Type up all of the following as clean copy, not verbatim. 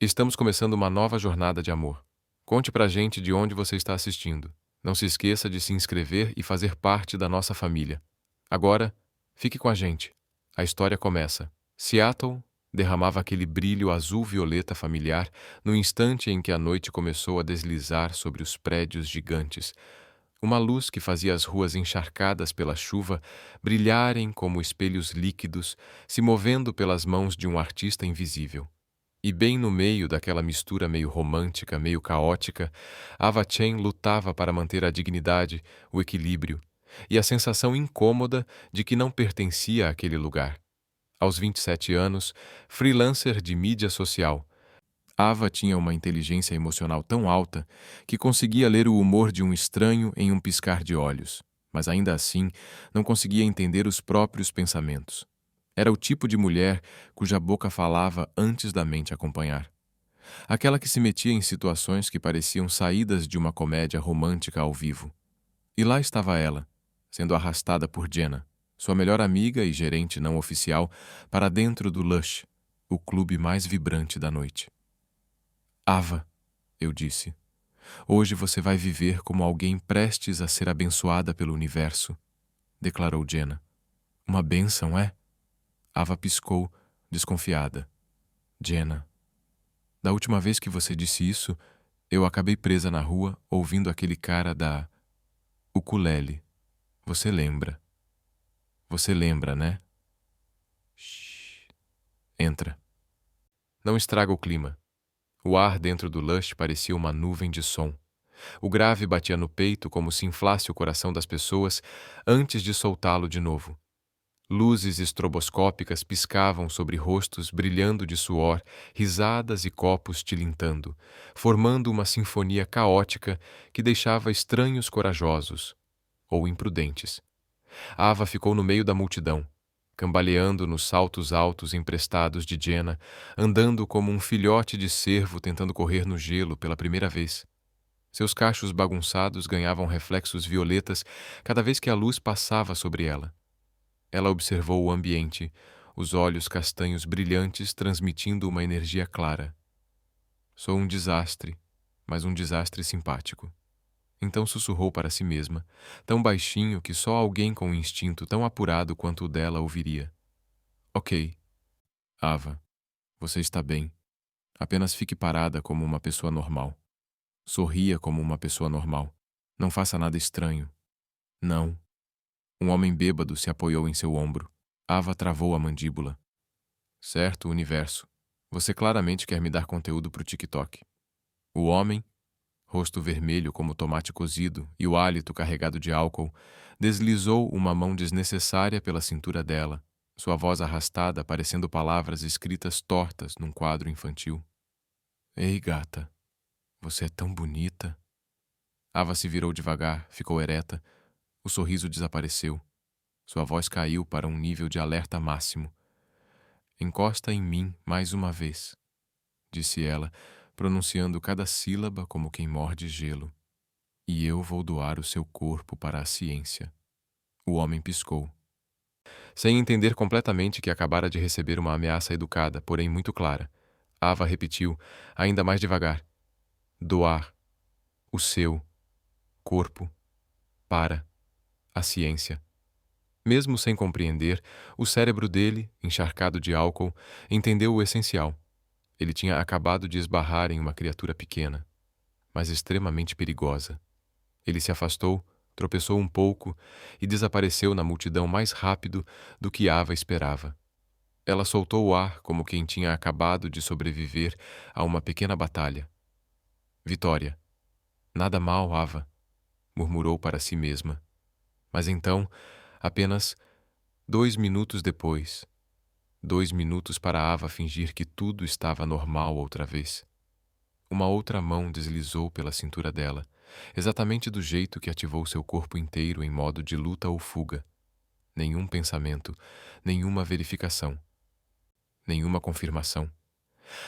Estamos começando uma nova jornada de amor. Conte pra gente de onde você está assistindo. Não se esqueça de se inscrever e fazer parte da nossa família. Agora, fique com a gente. A história começa. Seattle derramava aquele brilho azul-violeta familiar no instante em que a noite começou a deslizar sobre os prédios gigantes. Uma luz que fazia as ruas encharcadas pela chuva brilharem como espelhos líquidos, se movendo pelas mãos de um artista invisível. E bem no meio daquela mistura meio romântica, meio caótica, Ava Chen lutava para manter a dignidade, o equilíbrio e a sensação incômoda de que não pertencia àquele lugar. Aos 27 anos, freelancer de mídia social, Ava tinha uma inteligência emocional tão alta que conseguia ler o humor de um estranho em um piscar de olhos, mas ainda assim não conseguia entender os próprios pensamentos. Era o tipo de mulher cuja boca falava antes da mente acompanhar. Aquela que se metia em situações que pareciam saídas de uma comédia romântica ao vivo. E lá estava ela, sendo arrastada por Jenna, sua melhor amiga e gerente não oficial, para dentro do Lush, o clube mais vibrante da noite. Ava, eu disse, hoje você vai viver como alguém prestes a ser abençoada pelo universo, declarou Jenna. Uma bênção, é? Ava piscou, desconfiada. Jenna, da última vez que você disse isso, eu acabei presa na rua ouvindo aquele cara da ukulele. Você lembra? Você lembra, né? Shhh. Entra. Não estraga o clima. O ar dentro do Lush parecia uma nuvem de som. O grave batia no peito como se inflasse o coração das pessoas antes de soltá-lo de novo. Luzes estroboscópicas piscavam sobre rostos brilhando de suor, risadas e copos tilintando, formando uma sinfonia caótica que deixava estranhos corajosos ou imprudentes. Ava ficou no meio da multidão, cambaleando nos saltos altos emprestados de Jenna, andando como um filhote de cervo tentando correr no gelo pela primeira vez. Seus cachos bagunçados ganhavam reflexos violetas cada vez que a luz passava sobre ela. Ela observou o ambiente, os olhos castanhos brilhantes transmitindo uma energia clara. Sou um desastre, mas um desastre simpático. Então sussurrou para si mesma, tão baixinho que só alguém com um instinto tão apurado quanto o dela ouviria. Ok, Ava, você está bem. Apenas fique parada como uma pessoa normal. Sorria como uma pessoa normal. Não faça nada estranho. Não. Um homem bêbado se apoiou em seu ombro. Ava travou a mandíbula. Certo, universo. Você claramente quer me dar conteúdo para o TikTok. O homem, rosto vermelho como tomate cozido e o hálito carregado de álcool, deslizou uma mão desnecessária pela cintura dela, sua voz arrastada parecendo palavras escritas tortas num quadro infantil. Ei, gata, você é tão bonita. Ava se virou devagar, ficou ereta. O sorriso desapareceu. Sua voz caiu para um nível de alerta máximo. Encosta em mim mais uma vez, disse ela, pronunciando cada sílaba como quem morde gelo. E eu vou doar o seu corpo para a ciência. O homem piscou. Sem entender completamente que acabara de receber uma ameaça educada, porém muito clara, Ava repetiu, ainda mais devagar. Doar o seu corpo para a ciência. Mesmo sem compreender, o cérebro dele, encharcado de álcool, entendeu o essencial. Ele tinha acabado de esbarrar em uma criatura pequena, mas extremamente perigosa. Ele se afastou, tropeçou um pouco e desapareceu na multidão mais rápido do que Ava esperava. Ela soltou o ar como quem tinha acabado de sobreviver a uma pequena batalha. Vitória. Nada mal, Ava, murmurou para si mesma. Mas então, apenas 2 minutos depois, 2 minutos para Ava fingir que tudo estava normal outra vez. Uma outra mão deslizou pela cintura dela, exatamente do jeito que ativou seu corpo inteiro em modo de luta ou fuga. Nenhum pensamento, nenhuma verificação, nenhuma confirmação.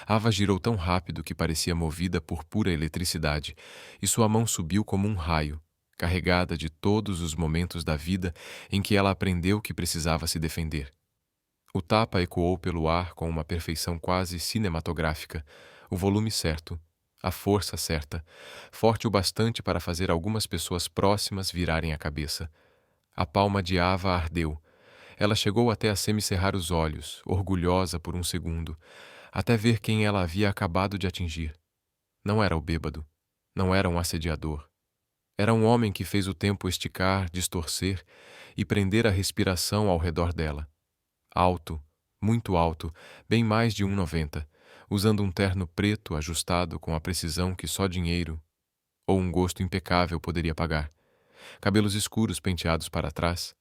Ava girou tão rápido que parecia movida por pura eletricidade, e sua mão subiu como um raio, carregada de todos os momentos da vida em que ela aprendeu que precisava se defender. O tapa ecoou pelo ar com uma perfeição quase cinematográfica, O volume certo, a força certa, forte o bastante para fazer algumas pessoas próximas virarem a cabeça. A palma de Ava ardeu. Ela chegou até a semicerrar os olhos, orgulhosa por um segundo, até ver quem ela havia acabado de atingir. Não era o bêbado. Não era um assediador. Era um homem que fez o tempo esticar, distorcer e prender a respiração ao redor dela. Alto, muito alto, bem mais de 1,90, usando um terno preto ajustado com a precisão que só dinheiro ou um gosto impecável poderia pagar. Cabelos escuros penteados para trás.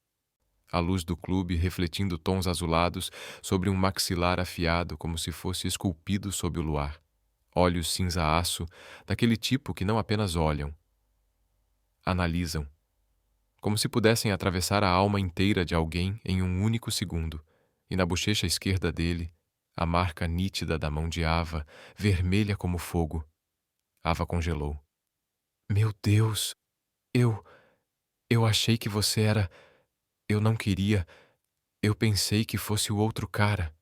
A luz do clube refletindo tons azulados sobre um maxilar afiado como se fosse esculpido sob o luar. Olhos cinza-aço, daquele tipo que não apenas olham, analisam, como se pudessem atravessar a alma inteira de alguém em um único segundo, e na bochecha esquerda dele, a marca nítida da mão de Ava, vermelha como fogo. Ava congelou. Meu Deus! Eu achei que você era... Eu não queria... Eu pensei que fosse o outro cara.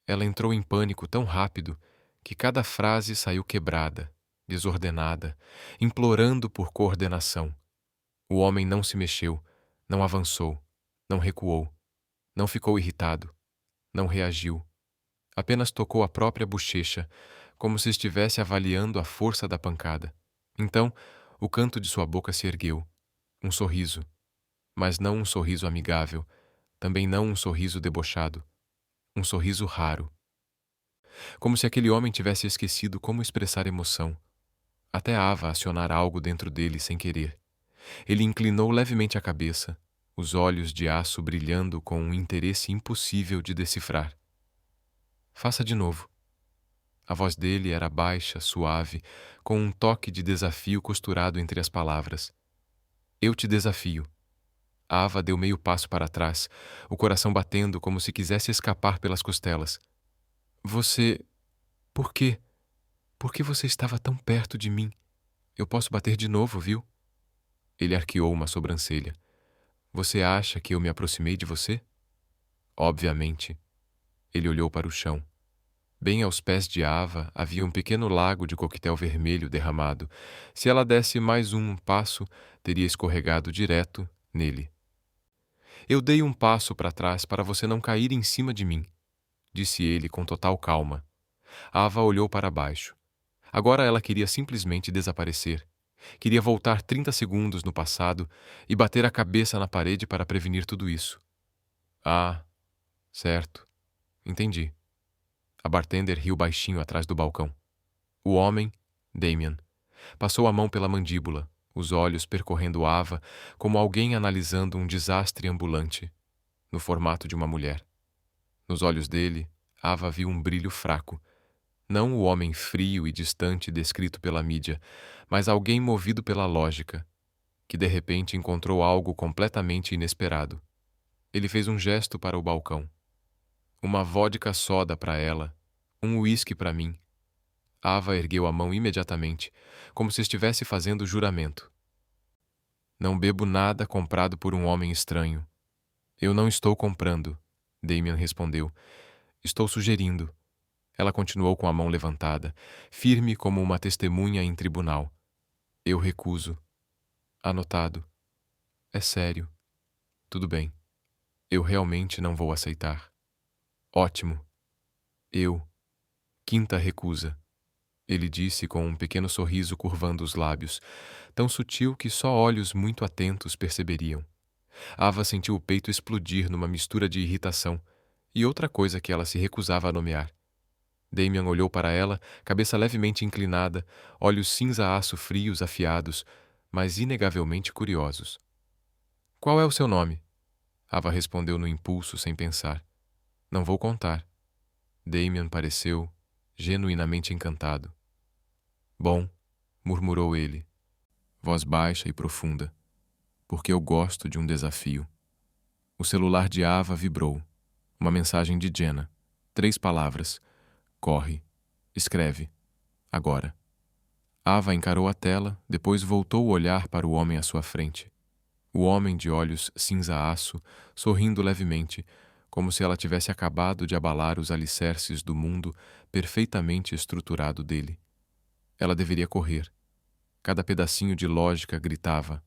Ela entrou em pânico tão rápido que cada frase saiu quebrada, desordenada, implorando por coordenação. O homem não se mexeu, não avançou, não recuou, não ficou irritado, não reagiu. Apenas tocou a própria bochecha, como se estivesse avaliando a força da pancada. Então, o canto de sua boca se ergueu. Um sorriso. Mas não um sorriso amigável, também não um sorriso debochado. Um sorriso raro. Como se aquele homem tivesse esquecido como expressar emoção. Até Ava acionar algo dentro dele sem querer. Ele inclinou levemente a cabeça, os olhos de aço brilhando com um interesse impossível de decifrar. Faça de novo. A voz dele era baixa, suave, com um toque de desafio costurado entre as palavras. Eu te desafio. Ava deu meio passo para trás, o coração batendo como se quisesse escapar pelas costelas. Você... Por quê? Por que você estava tão perto de mim? Eu posso bater de novo, viu? Ele arqueou uma sobrancelha. Você acha que eu me aproximei de você? Obviamente. Ele olhou para o chão. Bem aos pés de Ava havia um pequeno lago de coquetel vermelho derramado. Se ela desse mais um passo, teria escorregado direto nele. Eu dei um passo para trás para você não cair em cima de mim, disse ele com total calma. Ava olhou para baixo. Agora ela queria simplesmente desaparecer. Queria voltar 30 segundos no passado e bater a cabeça na parede para prevenir tudo isso. Ah, certo. Entendi. A bartender riu baixinho atrás do balcão. O homem, Damien, passou a mão pela mandíbula, os olhos percorrendo Ava como alguém analisando um desastre ambulante, no formato de uma mulher. Nos olhos dele, Ava viu um brilho fraco. Não o homem frio e distante descrito pela mídia, mas alguém movido pela lógica, que de repente encontrou algo completamente inesperado. Ele fez um gesto para o balcão. Uma vodka soda para ela, um uísque para mim. Ava ergueu a mão imediatamente, como se estivesse fazendo juramento. Não bebo nada comprado por um homem estranho. Eu não estou comprando, Damien respondeu. Estou sugerindo. Ela continuou com a mão levantada, firme como uma testemunha em tribunal. Eu recuso. Anotado. É sério. Tudo bem. Eu realmente não vou aceitar. Ótimo. Eu. Quinta recusa. Ele disse com um pequeno sorriso curvando os lábios, tão sutil que só olhos muito atentos perceberiam. Ava sentiu o peito explodir numa mistura de irritação e outra coisa que ela se recusava a nomear. Damien olhou para ela, cabeça levemente inclinada, olhos cinza-aço frios afiados, mas inegavelmente curiosos. Qual é o seu nome? Ava respondeu no impulso, sem pensar. Não vou contar. Damien pareceu genuinamente encantado. Bom, murmurou ele, voz baixa e profunda, porque eu gosto de um desafio. O celular de Ava vibrou. Uma mensagem de Jenna. 3 palavras. Corre. Escreve. Agora. Ava encarou a tela, depois voltou o olhar para o homem à sua frente. O homem de olhos cinza-aço, sorrindo levemente, como se ela tivesse acabado de abalar os alicerces do mundo perfeitamente estruturado dele. Ela deveria correr. Cada pedacinho de lógica gritava: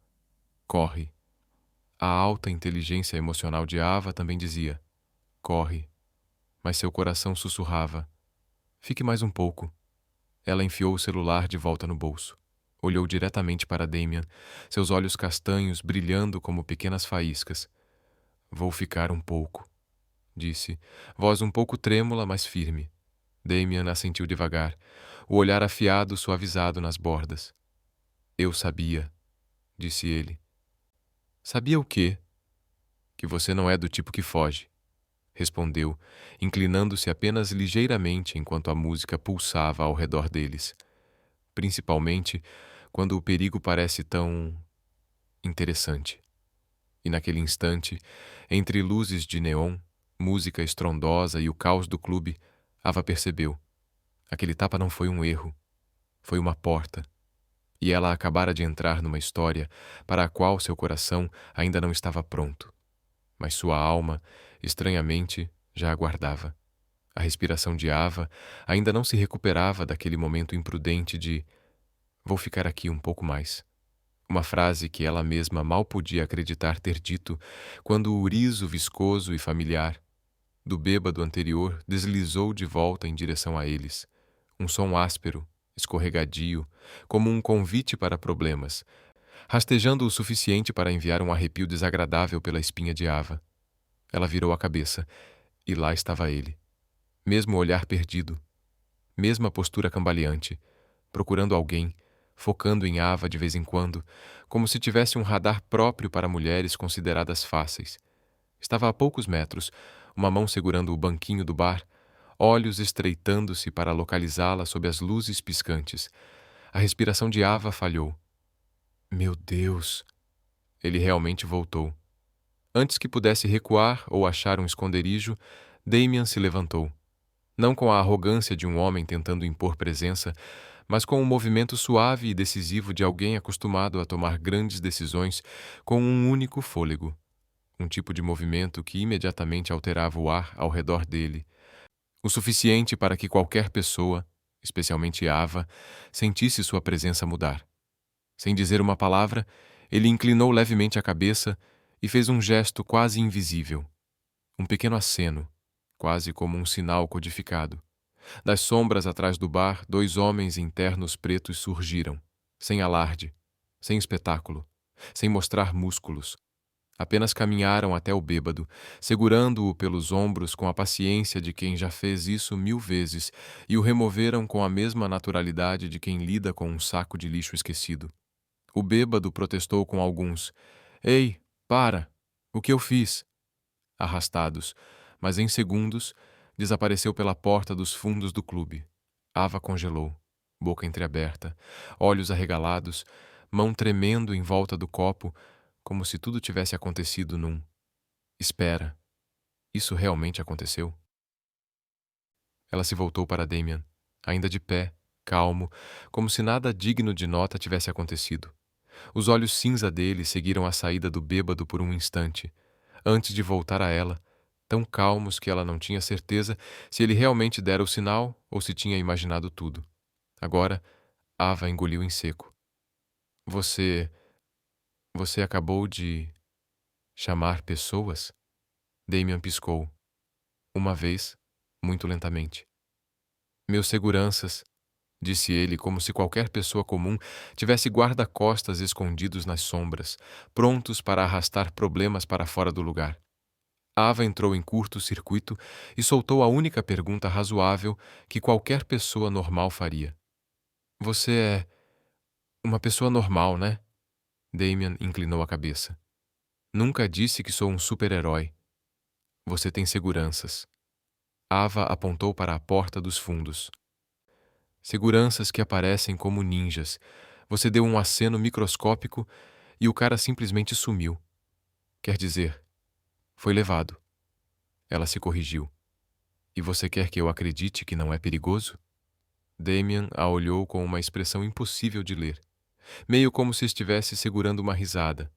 corre. A alta inteligência emocional de Ava também dizia: corre. Mas seu coração sussurrava: fique mais um pouco. Ela enfiou o celular de volta no bolso. Olhou diretamente para Damian, seus olhos castanhos brilhando como pequenas faíscas. Vou ficar um pouco, disse, voz um pouco trêmula, mas firme. Damian assentiu devagar, o olhar afiado suavizado nas bordas. Eu sabia, disse ele. Sabia o quê? Que você não é do tipo que foge, respondeu, inclinando-se apenas ligeiramente enquanto a música pulsava ao redor deles. Principalmente quando o perigo parece tão interessante. E naquele instante, entre luzes de neon, música estrondosa e o caos do clube, Ava percebeu. Aquele tapa não foi um erro, foi uma porta. E ela acabara de entrar numa história para a qual seu coração ainda não estava pronto. Mas sua alma, estranhamente, já aguardava. A respiração de Ava ainda não se recuperava daquele momento imprudente de vou ficar aqui um pouco mais. Uma frase que ela mesma mal podia acreditar ter dito quando o riso viscoso e familiar do bêbado anterior deslizou de volta em direção a eles. Um som áspero, escorregadio, como um convite para problemas, rastejando o suficiente para enviar um arrepio desagradável pela espinha de Ava. Ela virou a cabeça, e lá estava ele. Mesmo olhar perdido, mesma postura cambaleante, procurando alguém, focando em Ava de vez em quando, como se tivesse um radar próprio para mulheres consideradas fáceis. Estava a poucos metros, uma mão segurando o banquinho do bar, olhos estreitando-se para localizá-la sob as luzes piscantes. A respiração de Ava falhou. Meu Deus! Ele realmente voltou. Antes que pudesse recuar ou achar um esconderijo, Damian se levantou. Não com a arrogância de um homem tentando impor presença, mas com o movimento suave e decisivo de alguém acostumado a tomar grandes decisões com um único fôlego. Um tipo de movimento que imediatamente alterava o ar ao redor dele, o suficiente para que qualquer pessoa, especialmente Ava, sentisse sua presença mudar. Sem dizer uma palavra, ele inclinou levemente a cabeça e fez um gesto quase invisível. Um pequeno aceno, quase como um sinal codificado. Das sombras atrás do bar, dois homens em ternos pretos surgiram, sem alarde, sem espetáculo, sem mostrar músculos. Apenas caminharam até o bêbado, segurando-o pelos ombros com a paciência de quem já fez isso 1000 vezes e o removeram com a mesma naturalidade de quem lida com um saco de lixo esquecido. O bêbado protestou com alguns. Ei, para! O que eu fiz? Arrastados, mas em segundos, desapareceu pela porta dos fundos do clube. Ava congelou, boca entreaberta, olhos arregalados, mão tremendo em volta do copo, como se tudo tivesse acontecido num... Espera, isso realmente aconteceu? Ela se voltou para Damian, ainda de pé, calmo, como se nada digno de nota tivesse acontecido. Os olhos cinza dele seguiram a saída do bêbado por um instante, antes de voltar a ela, tão calmos que ela não tinha certeza se ele realmente dera o sinal ou se tinha imaginado tudo. Agora, Ava engoliu em seco. Você acabou de chamar pessoas? Damian piscou. Uma vez, muito lentamente. Meus seguranças, disse ele como se qualquer pessoa comum tivesse guarda-costas escondidos nas sombras, prontos para arrastar problemas para fora do lugar. Ava entrou em curto-circuito e soltou a única pergunta razoável que qualquer pessoa normal faria. Você é uma pessoa normal, né? Damian inclinou a cabeça. Nunca disse que sou um super-herói. Você tem seguranças. Ava apontou para a porta dos fundos. Seguranças que aparecem como ninjas. Você deu um aceno microscópico e o cara simplesmente sumiu. Quer dizer, foi levado. Ela se corrigiu. E você quer que eu acredite que não é perigoso? Damian a olhou com uma expressão impossível de ler, meio como se estivesse segurando uma risada,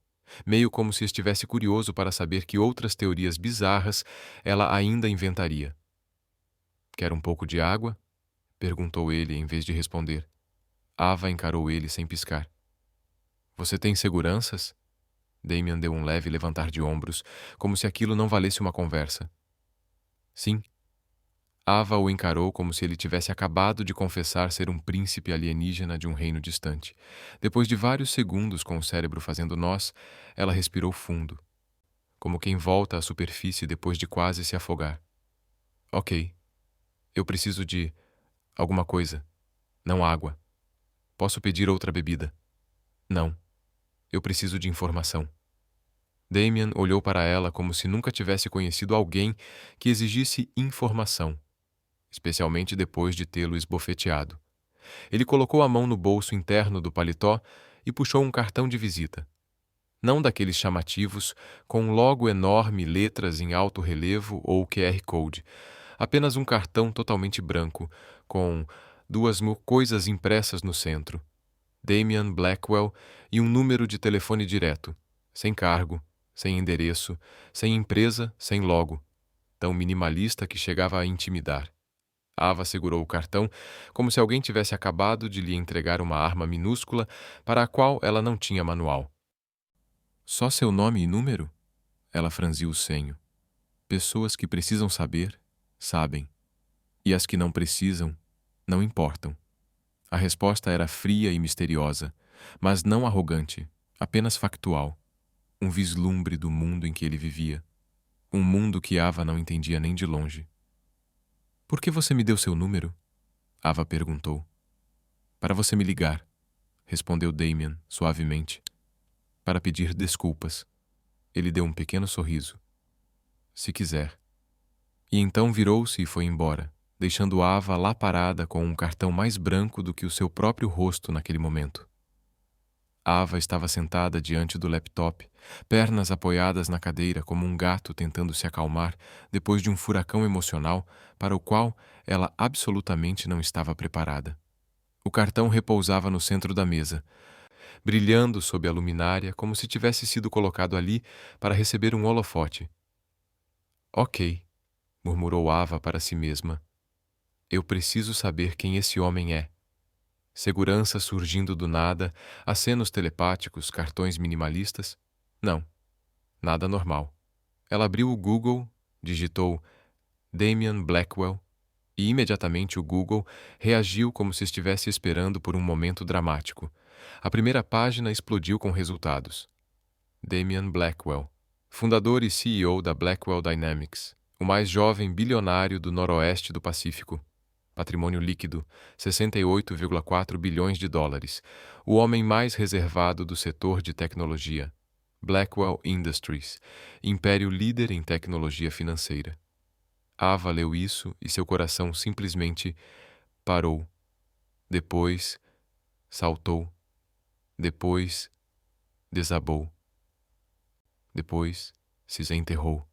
meio como se estivesse curioso para saber que outras teorias bizarras ela ainda inventaria. Quer um pouco de água? Perguntou ele em vez de responder. Ava encarou ele sem piscar. Você tem seguranças? Damian deu um leve levantar de ombros, como se aquilo não valesse uma conversa. Sim. Ava o encarou como se ele tivesse acabado de confessar ser um príncipe alienígena de um reino distante. Depois de vários segundos com o cérebro fazendo nós, ela respirou fundo, como quem volta à superfície depois de quase se afogar. Ok. Eu preciso de alguma coisa. Não água. Posso pedir outra bebida? Não. Eu preciso de informação. Damian olhou para ela como se nunca tivesse conhecido alguém que exigisse informação, especialmente depois de tê-lo esbofeteado. Ele colocou a mão no bolso interno do paletó e puxou um cartão de visita. Não daqueles chamativos, com um logo enorme, letras em alto relevo ou QR Code. Apenas um cartão totalmente branco, com 2.000 coisas impressas no centro. Damian Blackwell e um número de telefone direto, sem cargo, sem endereço, sem empresa, sem logo. Tão minimalista que chegava a intimidar. Ava segurou o cartão como se alguém tivesse acabado de lhe entregar uma arma minúscula para a qual ela não tinha manual. Só seu nome e número? Ela franziu o senho. Pessoas que precisam saber, sabem. E as que não precisam, não importam. A resposta era fria e misteriosa, mas não arrogante, apenas factual. Um vislumbre do mundo em que ele vivia. Um mundo que Ava não entendia nem de longe. Por que você me deu seu número? Ava perguntou. Para você me ligar, respondeu Damian suavemente. Para pedir desculpas. Ele deu um pequeno sorriso. Se quiser. E então virou-se e foi embora, deixando Ava lá parada com um cartão mais branco do que o seu próprio rosto naquele momento. Ava estava sentada diante do laptop, pernas apoiadas na cadeira como um gato tentando se acalmar depois de um furacão emocional para o qual ela absolutamente não estava preparada. O cartão repousava no centro da mesa, brilhando sob a luminária como se tivesse sido colocado ali para receber um holofote. Ok, murmurou Ava para si mesma. Eu preciso saber quem esse homem é. Segurança surgindo do nada, acenos telepáticos, cartões minimalistas? Não, nada normal. Ela abriu o Google, digitou Damian Blackwell e imediatamente o Google reagiu como se estivesse esperando por um momento dramático. A primeira página explodiu com resultados. Damian Blackwell, fundador e CEO da Blackwell Dynamics, o mais jovem bilionário do noroeste do Pacífico. Patrimônio líquido, 68,4 bilhões de dólares. O homem mais reservado do setor de tecnologia. Blackwell Industries, império líder em tecnologia financeira. Ava leu isso e seu coração simplesmente parou. Depois, saltou. Depois, desabou. Depois, se desenterrou.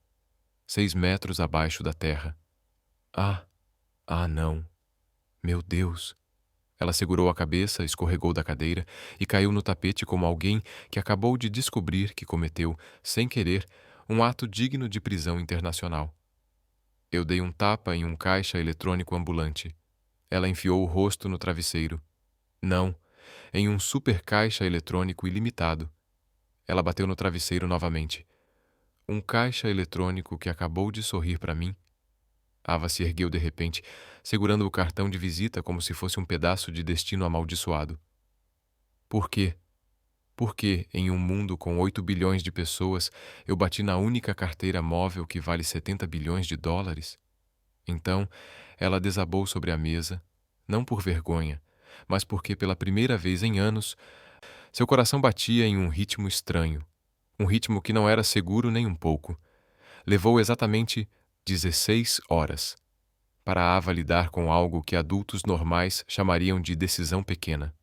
6 metros abaixo da terra. Não. Meu Deus! Ela segurou a cabeça, escorregou da cadeira e caiu no tapete como alguém que acabou de descobrir que cometeu, sem querer, um ato digno de prisão internacional. Eu dei um tapa em um caixa eletrônico ambulante. Ela enfiou o rosto no travesseiro. Não, em um super caixa eletrônico ilimitado. Ela bateu no travesseiro novamente. Um caixa eletrônico que acabou de sorrir para mim. Ava se ergueu de repente, segurando o cartão de visita como se fosse um pedaço de destino amaldiçoado. Por quê? Por que, em um mundo com 8 bilhões de pessoas, eu bati na única carteira móvel que vale 70 bilhões de dólares? Então, ela desabou sobre a mesa, não por vergonha, mas porque, pela primeira vez em anos, seu coração batia em um ritmo estranho, um ritmo que não era seguro nem um pouco. Levou exatamente 16 horas para Ava lidar com algo que adultos normais chamariam de decisão pequena.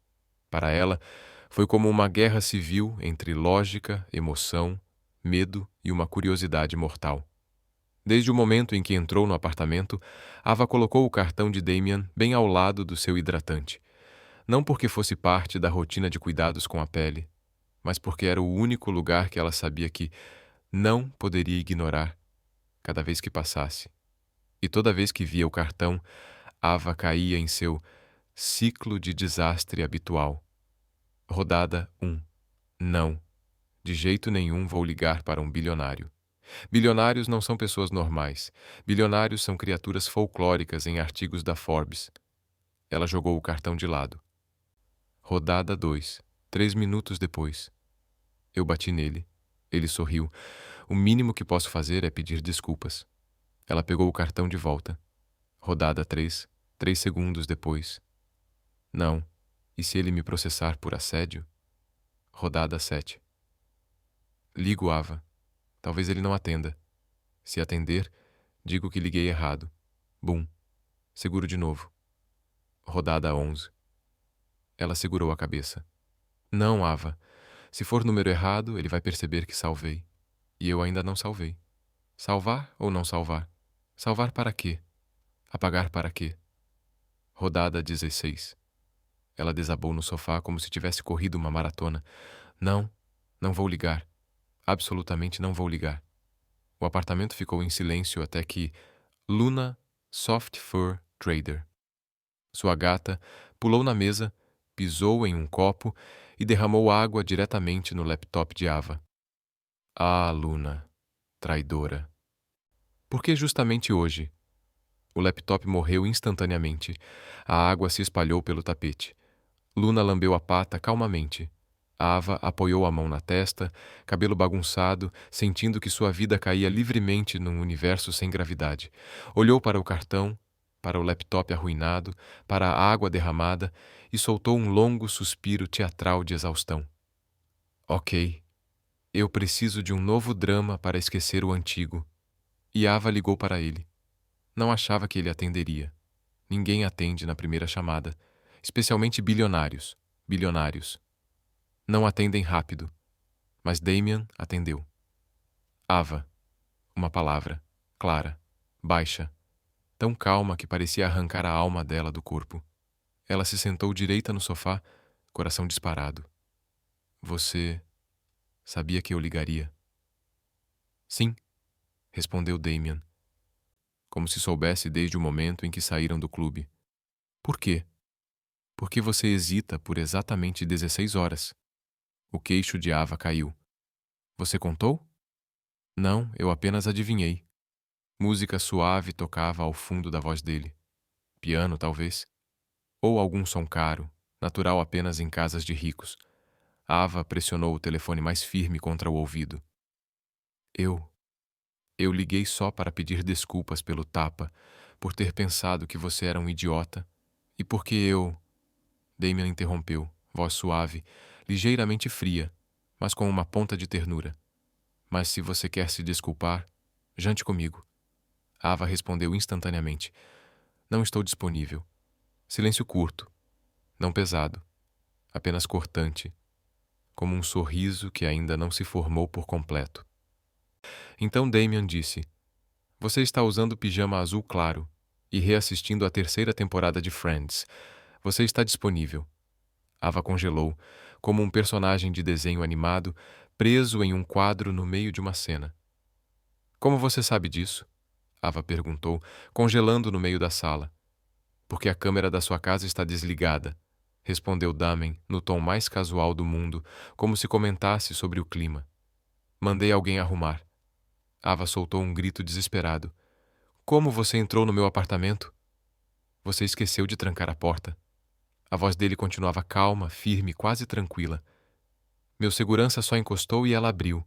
Para ela, foi como uma guerra civil entre lógica, emoção, medo e uma curiosidade mortal. Desde o momento em que entrou no apartamento, Ava colocou o cartão de Damian bem ao lado do seu hidratante. Não porque fosse parte da rotina de cuidados com a pele, mas porque era o único lugar que ela sabia que não poderia ignorar cada vez que passasse. E toda vez que via o cartão, Ava caía em seu ciclo de desastre habitual. Rodada 1. Não. De jeito nenhum vou ligar para um bilionário. Bilionários não são pessoas normais. Bilionários são criaturas folclóricas em artigos da Forbes. Ela jogou o cartão de lado. Rodada 2. 3 minutos depois. Eu bati nele. Ele sorriu. O mínimo que posso fazer é pedir desculpas. Ela pegou o cartão de volta. Rodada 3. 3 segundos depois. Não. E se ele me processar por assédio? Rodada 7. Ligo Ava. Talvez ele não atenda. Se atender, digo que liguei errado. Bum. Seguro de novo. Rodada 11. Ela segurou a cabeça. Não, Ava. Se for número errado, ele vai perceber que salvei. E eu ainda não salvei. Salvar ou não salvar? Salvar para quê? Apagar para quê? Rodada 16. Ela desabou no sofá como se tivesse corrido uma maratona. Não, não vou ligar. Absolutamente não vou ligar. O apartamento ficou em silêncio até que Luna Soft Fur Trader, sua gata, pulou na mesa, pisou em um copo e derramou água diretamente no laptop de Ava. Ah, Luna, traidora. Por que justamente hoje? O laptop morreu instantaneamente. A água se espalhou pelo tapete. Luna lambeu a pata calmamente. Ava apoiou a mão na testa, cabelo bagunçado, sentindo que sua vida caía livremente num universo sem gravidade. Olhou para o cartão, para o laptop arruinado, para a água derramada e soltou um longo suspiro teatral de exaustão. Ok, eu preciso de um novo drama para esquecer o antigo. E Ava ligou para ele. Não achava que ele atenderia. Ninguém atende na primeira chamada, especialmente bilionários. Bilionários. Não atendem rápido. Mas Damian atendeu. Ava. Uma palavra. Clara. Baixa. Tão calma que parecia arrancar a alma dela do corpo. Ela se sentou direita no sofá, coração disparado. Você sabia que eu ligaria? Sim, respondeu Damian, como se soubesse desde o momento em que saíram do clube. Por quê? Porque você hesita por exatamente 16 horas. O queixo de Ava caiu. Você contou? Não, eu apenas adivinhei. Música suave tocava ao fundo da voz dele. Piano, talvez. Ou algum som caro, natural apenas em casas de ricos. Ava pressionou o telefone mais firme contra o ouvido. Eu liguei só para pedir desculpas pelo tapa, por ter pensado que você era um idiota, e porque eu... Damian interrompeu, voz suave, ligeiramente fria, mas com uma ponta de ternura. Mas se você quer se desculpar, jante comigo. Ava respondeu instantaneamente. Não estou disponível. Silêncio curto, não pesado, apenas cortante, como um sorriso que ainda não se formou por completo. Então Damian disse, você está usando pijama azul claro e reassistindo a terceira temporada de Friends. Você está disponível. Ava congelou, como um personagem de desenho animado preso em um quadro no meio de uma cena. Como você sabe disso? Ava perguntou, congelando no meio da sala. Porque a câmera da sua casa está desligada, respondeu Damen no tom mais casual do mundo, como se comentasse sobre o clima. Mandei alguém arrumar. Ava soltou um grito desesperado. Como você entrou no meu apartamento? Você esqueceu de trancar a porta. A voz dele continuava calma, firme, quase tranquila. Meu segurança só encostou e ela abriu.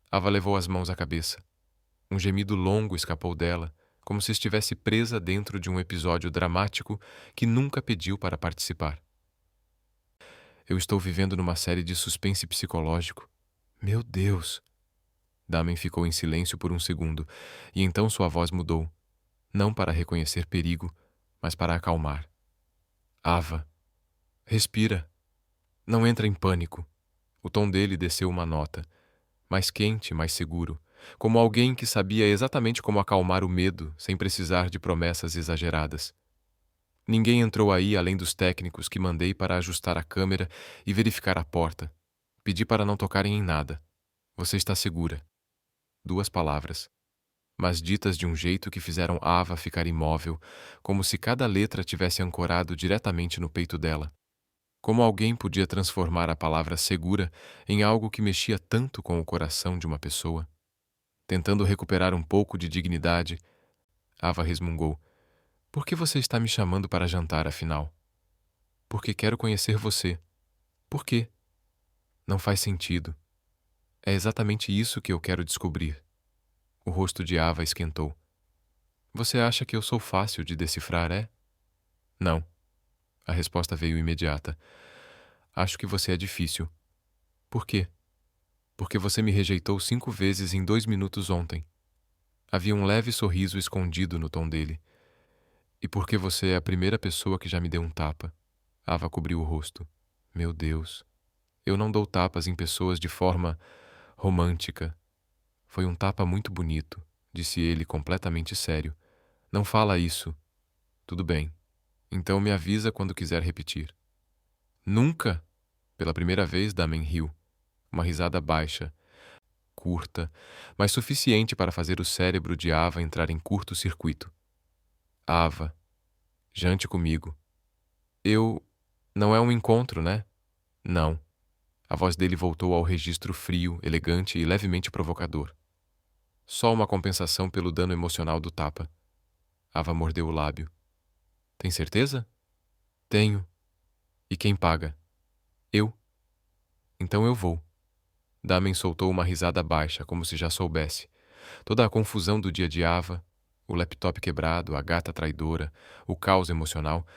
Ava levou as mãos à cabeça. Um gemido longo escapou dela, como se estivesse presa dentro de um episódio dramático que nunca pediu para participar. Eu estou vivendo numa série de suspense psicológico. Meu Deus! Damen ficou em silêncio por um segundo, e então sua voz mudou, não para reconhecer perigo, mas para acalmar. Ava, respira. Não entra em pânico. O tom dele desceu uma nota, mais quente, mais seguro, como alguém que sabia exatamente como acalmar o medo sem precisar de promessas exageradas. Ninguém entrou aí além dos técnicos que mandei para ajustar a câmera e verificar a porta. Pedi para não tocarem em nada. Você está segura. 2 palavras, mas ditas de um jeito que fizeram Ava ficar imóvel, como se cada letra tivesse ancorado diretamente no peito dela. Como alguém podia transformar a palavra segura em algo que mexia tanto com o coração de uma pessoa? Tentando recuperar um pouco de dignidade, Ava resmungou. Por que você está me chamando para jantar, afinal? Porque quero conhecer você. Por quê? Não faz sentido. É exatamente isso que eu quero descobrir. O rosto de Ava esquentou. Você acha que eu sou fácil de decifrar, é? Não. A resposta veio imediata. Acho que você é difícil. Por quê? Porque você me rejeitou 5 vezes em 2 minutos ontem. Havia um leve sorriso escondido no tom dele. E porque você é a primeira pessoa que já me deu um tapa. Ava cobriu o rosto. Meu Deus. Eu não dou tapas em pessoas de forma romântica. Foi um tapa muito bonito, disse ele completamente sério. Não fala isso. Tudo bem. Então me avisa quando quiser repetir. Nunca! Pela primeira vez, Damen riu. Uma risada baixa, curta, mas suficiente para fazer o cérebro de Ava entrar em curto-circuito. Ava, jante comigo. Eu... Não é um encontro, né? Não. A voz dele voltou ao registro frio, elegante e levemente provocador. Só uma compensação pelo dano emocional do tapa. Ava mordeu o lábio. Tem certeza? Tenho. E quem paga? Eu. Então eu vou. Damen soltou uma risada baixa, como se já soubesse. Toda a confusão do dia de Ava, o laptop quebrado, a gata traidora, o caos emocional,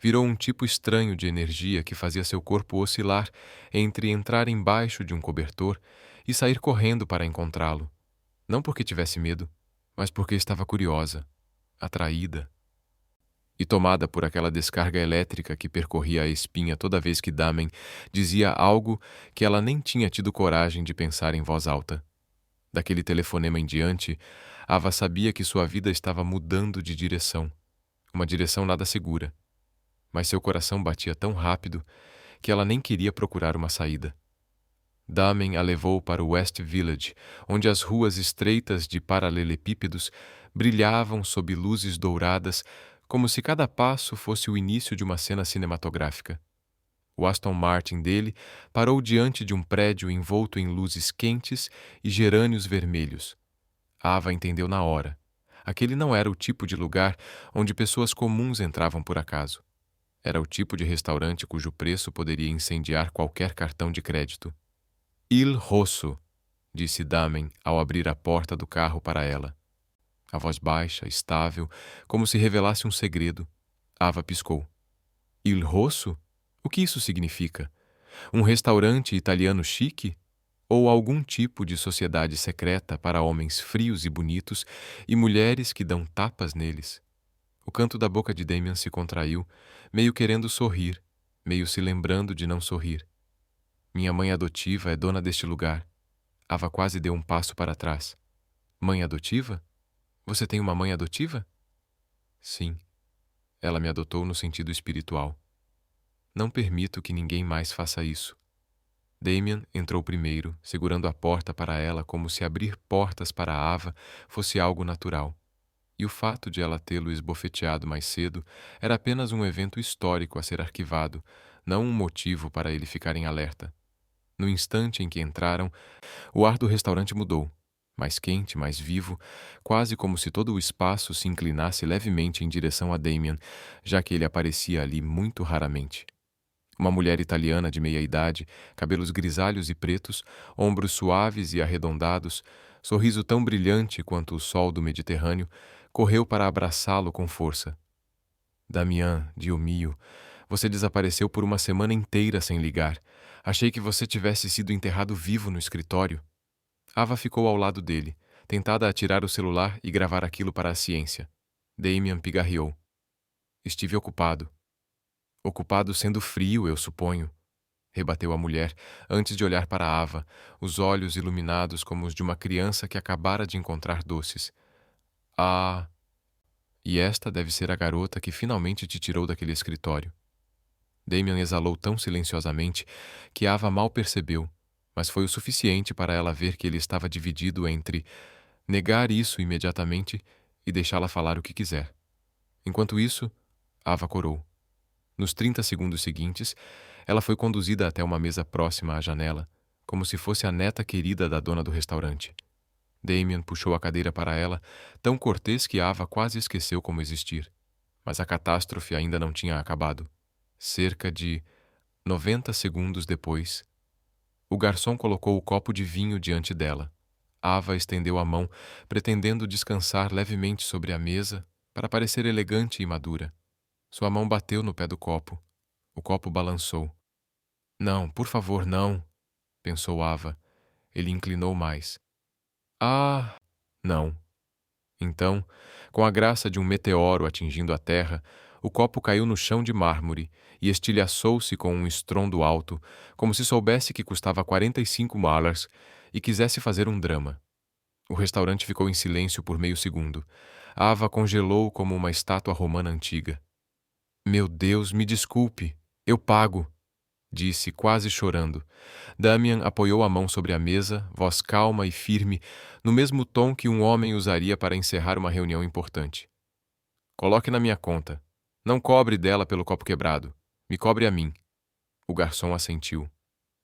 virou um tipo estranho de energia que fazia seu corpo oscilar entre entrar embaixo de um cobertor e sair correndo para encontrá-lo. Não porque tivesse medo, mas porque estava curiosa, atraída e tomada por aquela descarga elétrica que percorria a espinha toda vez que Damen dizia algo que ela nem tinha tido coragem de pensar em voz alta. Daquele telefonema em diante, Ava sabia que sua vida estava mudando de direção, uma direção nada segura. Mas seu coração batia tão rápido que ela nem queria procurar uma saída. Damen a levou para o West Village, onde as ruas estreitas de paralelepípedos brilhavam sob luzes douradas, como se cada passo fosse o início de uma cena cinematográfica. O Aston Martin dele parou diante de um prédio envolto em luzes quentes e gerânios vermelhos. Ava entendeu na hora. Aquele não era o tipo de lugar onde pessoas comuns entravam por acaso. Era o tipo de restaurante cujo preço poderia incendiar qualquer cartão de crédito. Il Rosso, disse Damen ao abrir a porta do carro para ela. A voz baixa, estável, como se revelasse um segredo. Ava piscou. Il Rosso? O que isso significa? Um restaurante italiano chique? Ou algum tipo de sociedade secreta para homens frios e bonitos e mulheres que dão tapas neles? O canto da boca de Damien se contraiu, meio querendo sorrir, meio se lembrando de não sorrir. Minha mãe adotiva é dona deste lugar. Ava quase deu um passo para trás. Mãe adotiva? Você tem uma mãe adotiva? Sim. Ela me adotou no sentido espiritual. Não permito que ninguém mais faça isso. Damien entrou primeiro, segurando a porta para ela como se abrir portas para Ava fosse algo natural. E o fato de ela tê-lo esbofeteado mais cedo era apenas um evento histórico a ser arquivado, não um motivo para ele ficar em alerta. No instante em que entraram, o ar do restaurante mudou, mais quente, mais vivo, quase como se todo o espaço se inclinasse levemente em direção a Damien, já que ele aparecia ali muito raramente. Uma mulher italiana de meia-idade, cabelos grisalhos e pretos, ombros suaves e arredondados, sorriso tão brilhante quanto o sol do Mediterrâneo, correu para abraçá-lo com força. Damian, Dio mio, você desapareceu por uma semana inteira sem ligar. Achei que você tivesse sido enterrado vivo no escritório. Ava ficou ao lado dele, tentada a tirar o celular e gravar aquilo para a ciência. Damien pigarreou. Estive ocupado. Ocupado sendo frio, eu suponho, rebateu a mulher, antes de olhar para Ava, os olhos iluminados como os de uma criança que acabara de encontrar doces. Ah... E esta deve ser a garota que finalmente te tirou daquele escritório. Damien exalou tão silenciosamente que Ava mal percebeu, mas foi o suficiente para ela ver que ele estava dividido entre negar isso imediatamente e deixá-la falar o que quiser. Enquanto isso, Ava corou. Nos 30 segundos seguintes, ela foi conduzida até uma mesa próxima à janela, como se fosse a neta querida da dona do restaurante. Damien puxou a cadeira para ela, tão cortês que Ava quase esqueceu como existir. Mas a catástrofe ainda não tinha acabado. Cerca de 90 segundos depois, o garçom colocou o copo de vinho diante dela. Ava estendeu a mão, pretendendo descansar levemente sobre a mesa para parecer elegante e madura. Sua mão bateu no pé do copo. O copo balançou. Não, por favor, não, pensou Ava. Ele inclinou mais. Ah, não. Então, com a graça de um meteoro atingindo a terra, o copo caiu no chão de mármore e estilhaçou-se com um estrondo alto, como se soubesse que custava 45 malars e quisesse fazer um drama. O restaurante ficou em silêncio por meio segundo. Ava congelou como uma estátua romana antiga. Meu Deus, me desculpe. Eu pago, disse, quase chorando. Damian apoiou a mão sobre a mesa, voz calma e firme, no mesmo tom que um homem usaria para encerrar uma reunião importante. Coloque na minha conta. Não cobre dela pelo copo quebrado. Me cobre a mim. O garçom assentiu.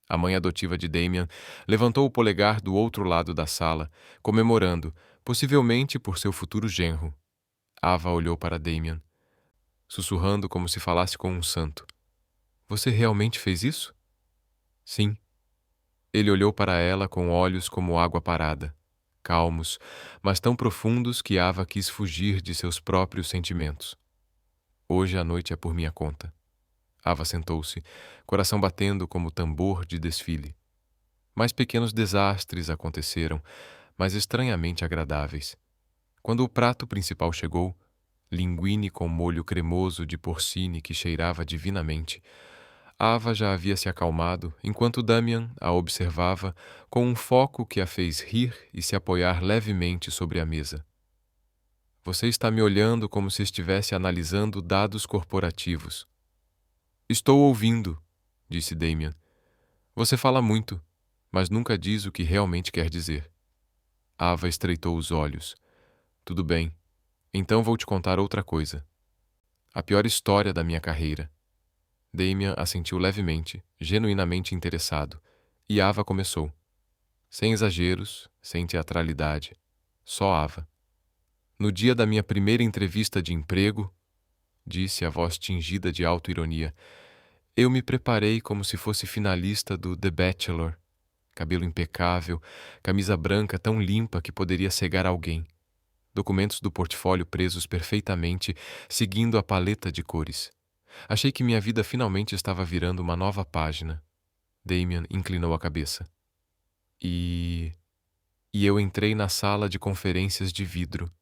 A mãe adotiva de Damian levantou o polegar do outro lado da sala, comemorando, possivelmente por seu futuro genro. Ava olhou para Damian, sussurrando como se falasse com um santo. Você realmente fez isso? Sim. Ele olhou para ela com olhos como água parada, calmos, mas tão profundos que Ava quis fugir de seus próprios sentimentos. Hoje a noite é por minha conta. Ava sentou-se, coração batendo como tambor de desfile. Mais pequenos desastres aconteceram, mas estranhamente agradáveis. Quando o prato principal chegou, linguine com molho cremoso de porcine que cheirava divinamente, Ava já havia se acalmado, enquanto Damian a observava com um foco que a fez rir e se apoiar levemente sobre a mesa. Você está me olhando como se estivesse analisando dados corporativos. Estou ouvindo, disse Damian. Você fala muito, mas nunca diz o que realmente quer dizer. Ava estreitou os olhos. Tudo bem, então vou te contar outra coisa. A pior história da minha carreira. Damian assentiu levemente, genuinamente interessado, e Ava começou. Sem exageros, sem teatralidade, só Ava. No dia da minha primeira entrevista de emprego, disse a voz tingida de auto-ironia, eu me preparei como se fosse finalista do The Bachelor. Cabelo impecável, camisa branca tão limpa que poderia cegar alguém. Documentos do portfólio presos perfeitamente, seguindo a paleta de cores. Achei que minha vida finalmente estava virando uma nova página. Damian inclinou a cabeça. E eu entrei na sala de conferências de vidro.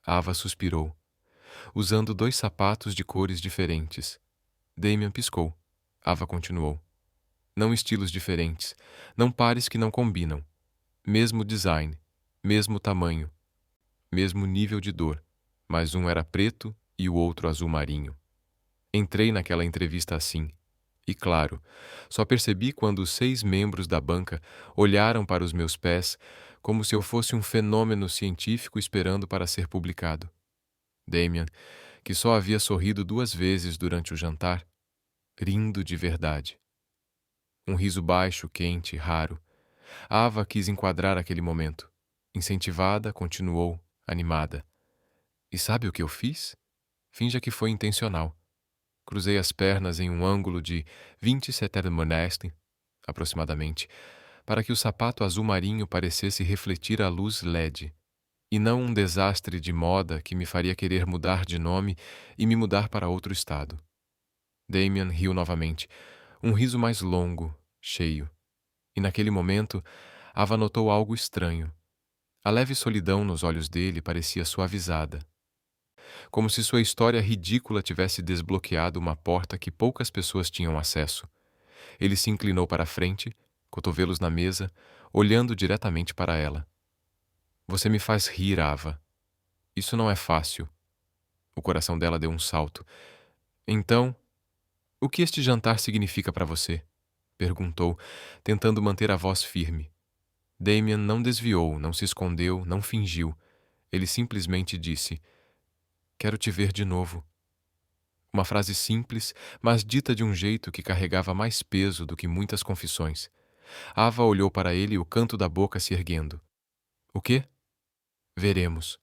Ava suspirou. Usando 2 sapatos de cores diferentes. Damian piscou. Ava continuou. Não estilos diferentes, não pares que não combinam. Mesmo design, mesmo tamanho, mesmo nível de dor, mas um era preto e o outro azul marinho. Entrei naquela entrevista assim. E claro, só percebi quando os 6 membros da banca olharam para os meus pés como se eu fosse um fenômeno científico esperando para ser publicado. Damian, que só havia sorrido 2 vezes durante o jantar, rindo de verdade. Um riso baixo, quente, raro. Ava quis enquadrar aquele momento. Incentivada, continuou, animada. E sabe o que eu fiz? Finja que foi intencional. Cruzei as pernas em um ângulo de 20 setelmonesten, aproximadamente, para que o sapato azul marinho parecesse refletir a luz LED, e não um desastre de moda que me faria querer mudar de nome e me mudar para outro estado. Damian riu novamente, um riso mais longo, cheio. E naquele momento, Ava notou algo estranho. A leve solidão nos olhos dele parecia suavizada, como se sua história ridícula tivesse desbloqueado uma porta que poucas pessoas tinham acesso. Ele se inclinou para a frente, cotovelos na mesa, olhando diretamente para ela. Você me faz rir, Ava. Isso não é fácil. O coração dela deu um salto. Então, o que este jantar significa para você? Perguntou, tentando manter a voz firme. Damien não desviou, não se escondeu, não fingiu. Ele simplesmente disse: Quero te ver de novo. Uma frase simples, mas dita de um jeito que carregava mais peso do que muitas confissões. Ava olhou para ele, o canto da boca se erguendo. O quê? Veremos.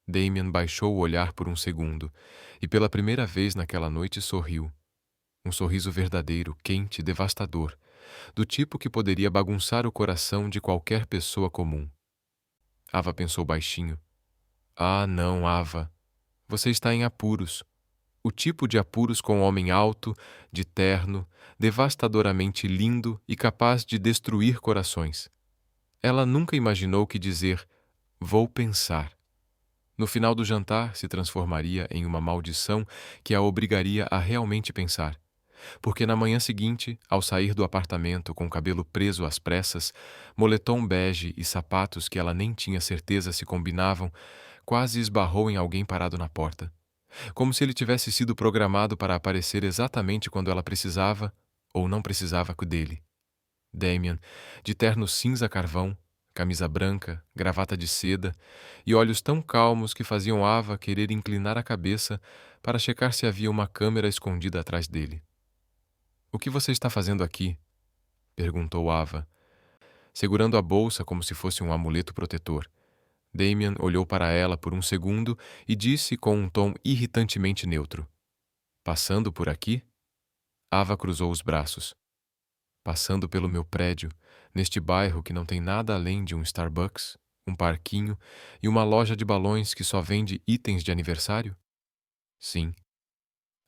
Damien baixou o olhar por um segundo, e pela primeira vez naquela noite sorriu. Um sorriso verdadeiro, quente, devastador, do tipo que poderia bagunçar o coração de qualquer pessoa comum. Ava pensou baixinho. Ah, não, Ava. Você está em apuros. O tipo de apuros com um homem alto, de terno, devastadoramente lindo e capaz de destruir corações. Ela nunca imaginou que dizer "vou pensar" no final do jantar se transformaria em uma maldição que a obrigaria a realmente pensar. Porque na manhã seguinte, ao sair do apartamento com o cabelo preso às pressas, moletom bege e sapatos que ela nem tinha certeza se combinavam, quase esbarrou em alguém parado na porta. Como se ele tivesse sido programado para aparecer exatamente quando ela precisava ou não precisava dele. Damien, de terno cinza carvão, camisa branca, gravata de seda e olhos tão calmos que faziam Ava querer inclinar a cabeça para checar se havia uma câmera escondida atrás dele. "O que você está fazendo aqui?" perguntou Ava, segurando a bolsa como se fosse um amuleto protetor. Damien olhou para ela por um segundo e disse com um tom irritantemente neutro: "Passando por aqui?" Ava cruzou os braços. "Passando pelo meu prédio, neste bairro que não tem nada além de um Starbucks, um parquinho e uma loja de balões que só vende itens de aniversário?" "Sim."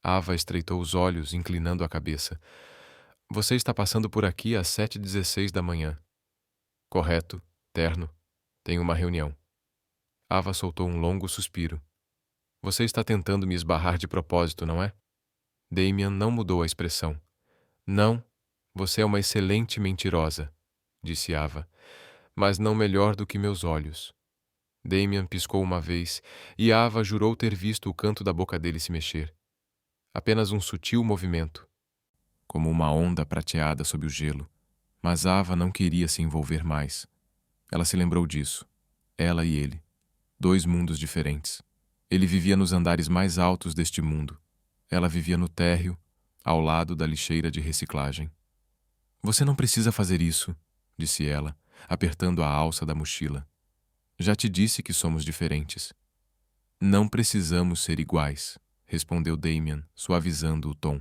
Ava estreitou os olhos, inclinando a cabeça. "Você está passando por aqui às 7h16 da manhã." "Correto, terno. Tenho uma reunião." Ava soltou um longo suspiro. "Você está tentando me esbarrar de propósito, não é?" Damien não mudou a expressão. "Não, você é uma excelente mentirosa", disse Ava, "mas não melhor do que meus olhos." Damien piscou uma vez e Ava jurou ter visto o canto da boca dele se mexer. Apenas um sutil movimento, como uma onda prateada sob o gelo. Mas Ava não queria se envolver mais. Ela se lembrou disso. Ela e ele. Dois mundos diferentes. Ele vivia nos andares mais altos deste mundo. Ela vivia no térreo, ao lado da lixeira de reciclagem. "Você não precisa fazer isso", disse ela, apertando a alça da mochila. "Já te disse que somos diferentes." "Não precisamos ser iguais", respondeu Damien, suavizando o tom.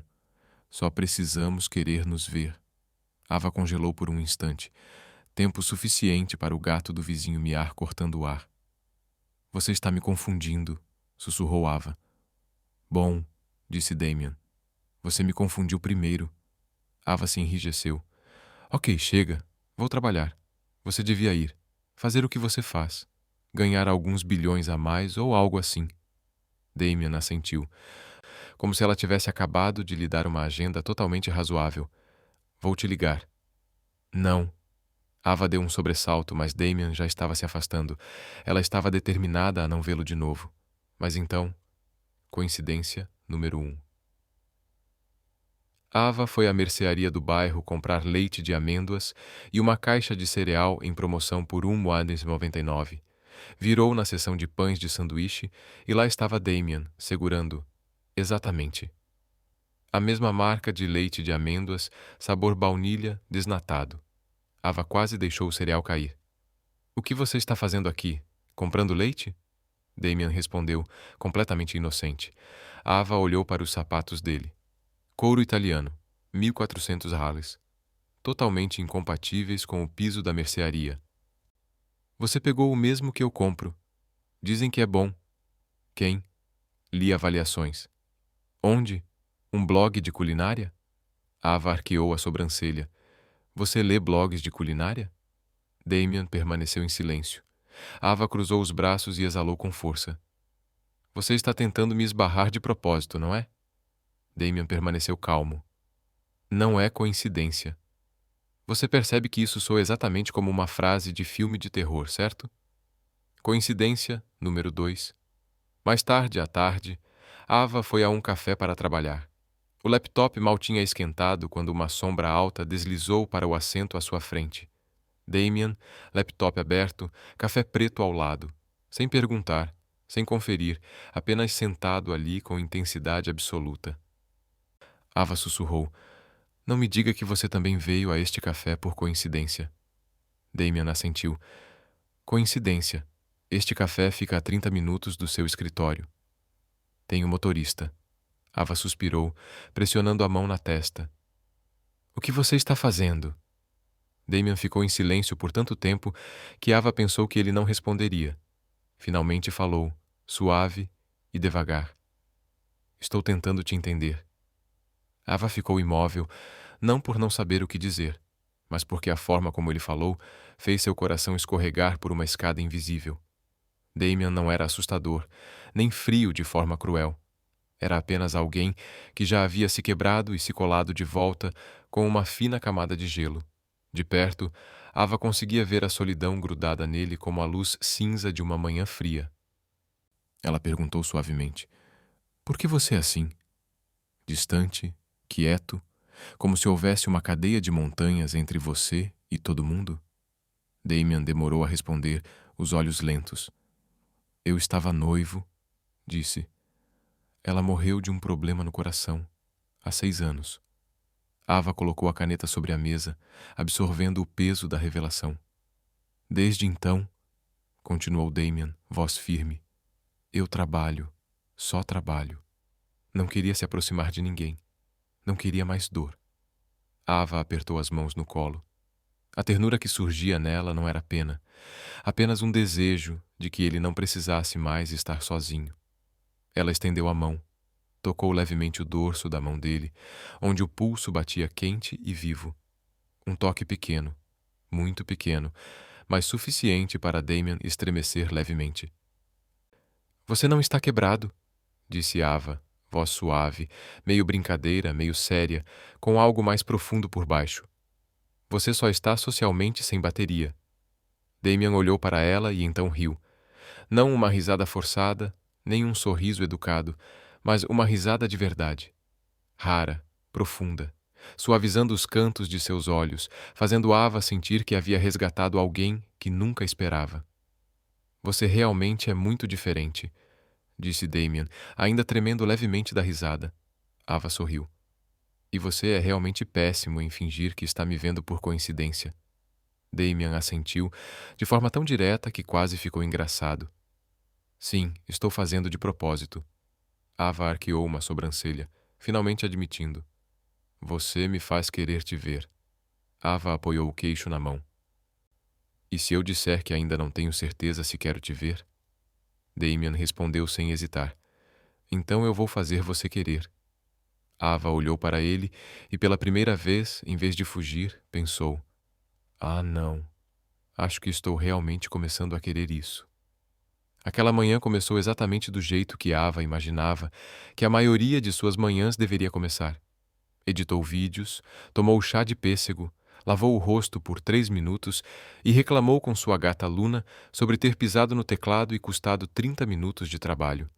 "Só precisamos querer nos ver." Ava congelou por um instante, tempo suficiente para o gato do vizinho miar cortando o ar. "Você está me confundindo", sussurrou Ava. "Bom", disse Damien. "Você me confundiu primeiro." Ava se enrijeceu. "Ok, chega. Vou trabalhar. Você devia ir. Fazer o que você faz. Ganhar alguns bilhões a mais ou algo assim." Damien assentiu, como se ela tivesse acabado de lhe dar uma agenda totalmente razoável. "Vou te ligar." "Não." Ava deu um sobressalto, mas Damien já estava se afastando. Ela estava determinada a não vê-lo de novo. Mas então, coincidência número 1. Ava foi à mercearia do bairro comprar leite de amêndoas e uma caixa de cereal em promoção por R$1,99. Virou na seção de pães de sanduíche e lá estava Damien, segurando, exatamente, a mesma marca de leite de amêndoas, sabor baunilha, desnatado. Ava quase deixou o cereal cair. "O que você está fazendo aqui? Comprando leite?" Damien respondeu, completamente inocente. Ava olhou para os sapatos dele. Couro italiano, 1.400 rales. Totalmente incompatíveis com o piso da mercearia. "Você pegou o mesmo que eu compro. Dizem que é bom." "Quem?" "Li avaliações." "Onde? Um blog de culinária?" Ava arqueou a sobrancelha. "Você lê blogs de culinária?" Damien permaneceu em silêncio. Ava cruzou os braços e exalou com força. "Você está tentando me esbarrar de propósito, não é?" Damien permaneceu calmo. "Não é coincidência. Você percebe que isso soa exatamente como uma frase de filme de terror, certo?" Coincidência número 2. Mais tarde, à tarde, Ava foi a um café para trabalhar. O laptop mal tinha esquentado quando uma sombra alta deslizou para o assento à sua frente. Damien, laptop aberto, café preto ao lado. Sem perguntar, sem conferir, apenas sentado ali com intensidade absoluta. Ava sussurrou: "Não me diga que você também veio a este café por coincidência." Damien assentiu. "Coincidência. Este café fica a 30 minutos do seu escritório." "Tenho motorista." Ava suspirou, pressionando a mão na testa. "O que você está fazendo?" Damien ficou em silêncio por tanto tempo que Ava pensou que ele não responderia. Finalmente falou, suave e devagar. "Estou tentando te entender." Ava ficou imóvel, não por não saber o que dizer, mas porque a forma como ele falou fez seu coração escorregar por uma escada invisível. Damien não era assustador, nem frio de forma cruel. Era apenas alguém que já havia se quebrado e se colado de volta com uma fina camada de gelo. De perto, Ava conseguia ver a solidão grudada nele como a luz cinza de uma manhã fria. Ela perguntou suavemente: "Por que você é assim?" Distante, quieto, como se houvesse uma cadeia de montanhas entre você e todo mundo? Damien demorou a responder, os olhos lentos. "Eu estava noivo", disse. "Ela morreu de um problema no coração, há 6 anos." Ava colocou a caneta sobre a mesa, absorvendo o peso da revelação. "Desde então", continuou Damien, voz firme, "eu trabalho, só trabalho." Não queria se aproximar de ninguém. Não queria mais dor. Ava apertou as mãos no colo. A ternura que surgia nela não era pena, apenas um desejo de que ele não precisasse mais estar sozinho. Ela estendeu a mão, tocou levemente o dorso da mão dele, onde o pulso batia quente e vivo. Um toque pequeno, muito pequeno, mas suficiente para Damien estremecer levemente. "Você não está quebrado", disse Ava, voz suave, meio brincadeira, meio séria, com algo mais profundo por baixo. "Você só está socialmente sem bateria." Damien olhou para ela e então riu. Não uma risada forçada, nem um sorriso educado, mas uma risada de verdade. Rara, profunda, suavizando os cantos de seus olhos, fazendo Ava sentir que havia resgatado alguém que nunca esperava. "Você realmente é muito diferente", disse Damien, ainda tremendo levemente da risada. Ava sorriu. "E você é realmente péssimo em fingir que está me vendo por coincidência." Damien assentiu, de forma tão direta que quase ficou engraçado. "Sim, estou fazendo de propósito." Ava arqueou uma sobrancelha, finalmente admitindo. "Você me faz querer te ver." Ava apoiou o queixo na mão. "E se eu disser que ainda não tenho certeza se quero te ver?" Damien respondeu sem hesitar. "Então eu vou fazer você querer." Ava olhou para ele e pela primeira vez, em vez de fugir, pensou: "Ah, não. Acho que estou realmente começando a querer isso." Aquela manhã começou exatamente do jeito que Ava imaginava que a maioria de suas manhãs deveria começar. Editou vídeos, tomou chá de pêssego, lavou o rosto por 3 minutos e reclamou com sua gata Luna sobre ter pisado no teclado e custado 30 minutos de trabalho.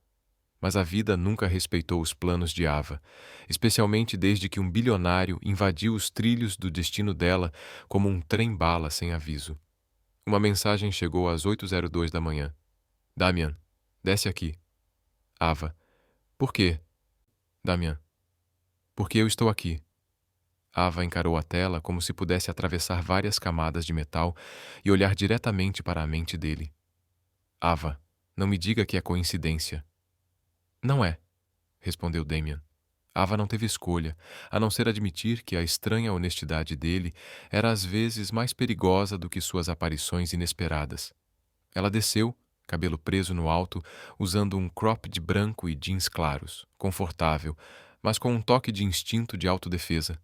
Mas a vida nunca respeitou os planos de Ava, especialmente desde que um bilionário invadiu os trilhos do destino dela como um trem-bala sem aviso. Uma mensagem chegou às 8h02 da manhã. "Damian, desce aqui." Ava: "Por quê?" Damian: "Porque eu estou aqui." Ava encarou a tela como se pudesse atravessar várias camadas de metal e olhar diretamente para a mente dele. "Ava, não me diga que é coincidência." "Não é", respondeu Damien. Ava não teve escolha, a não ser admitir que a estranha honestidade dele era às vezes mais perigosa do que suas aparições inesperadas. Ela desceu, cabelo preso no alto, usando um cropped branco e jeans claros, confortável, mas com um toque de instinto de autodefesa.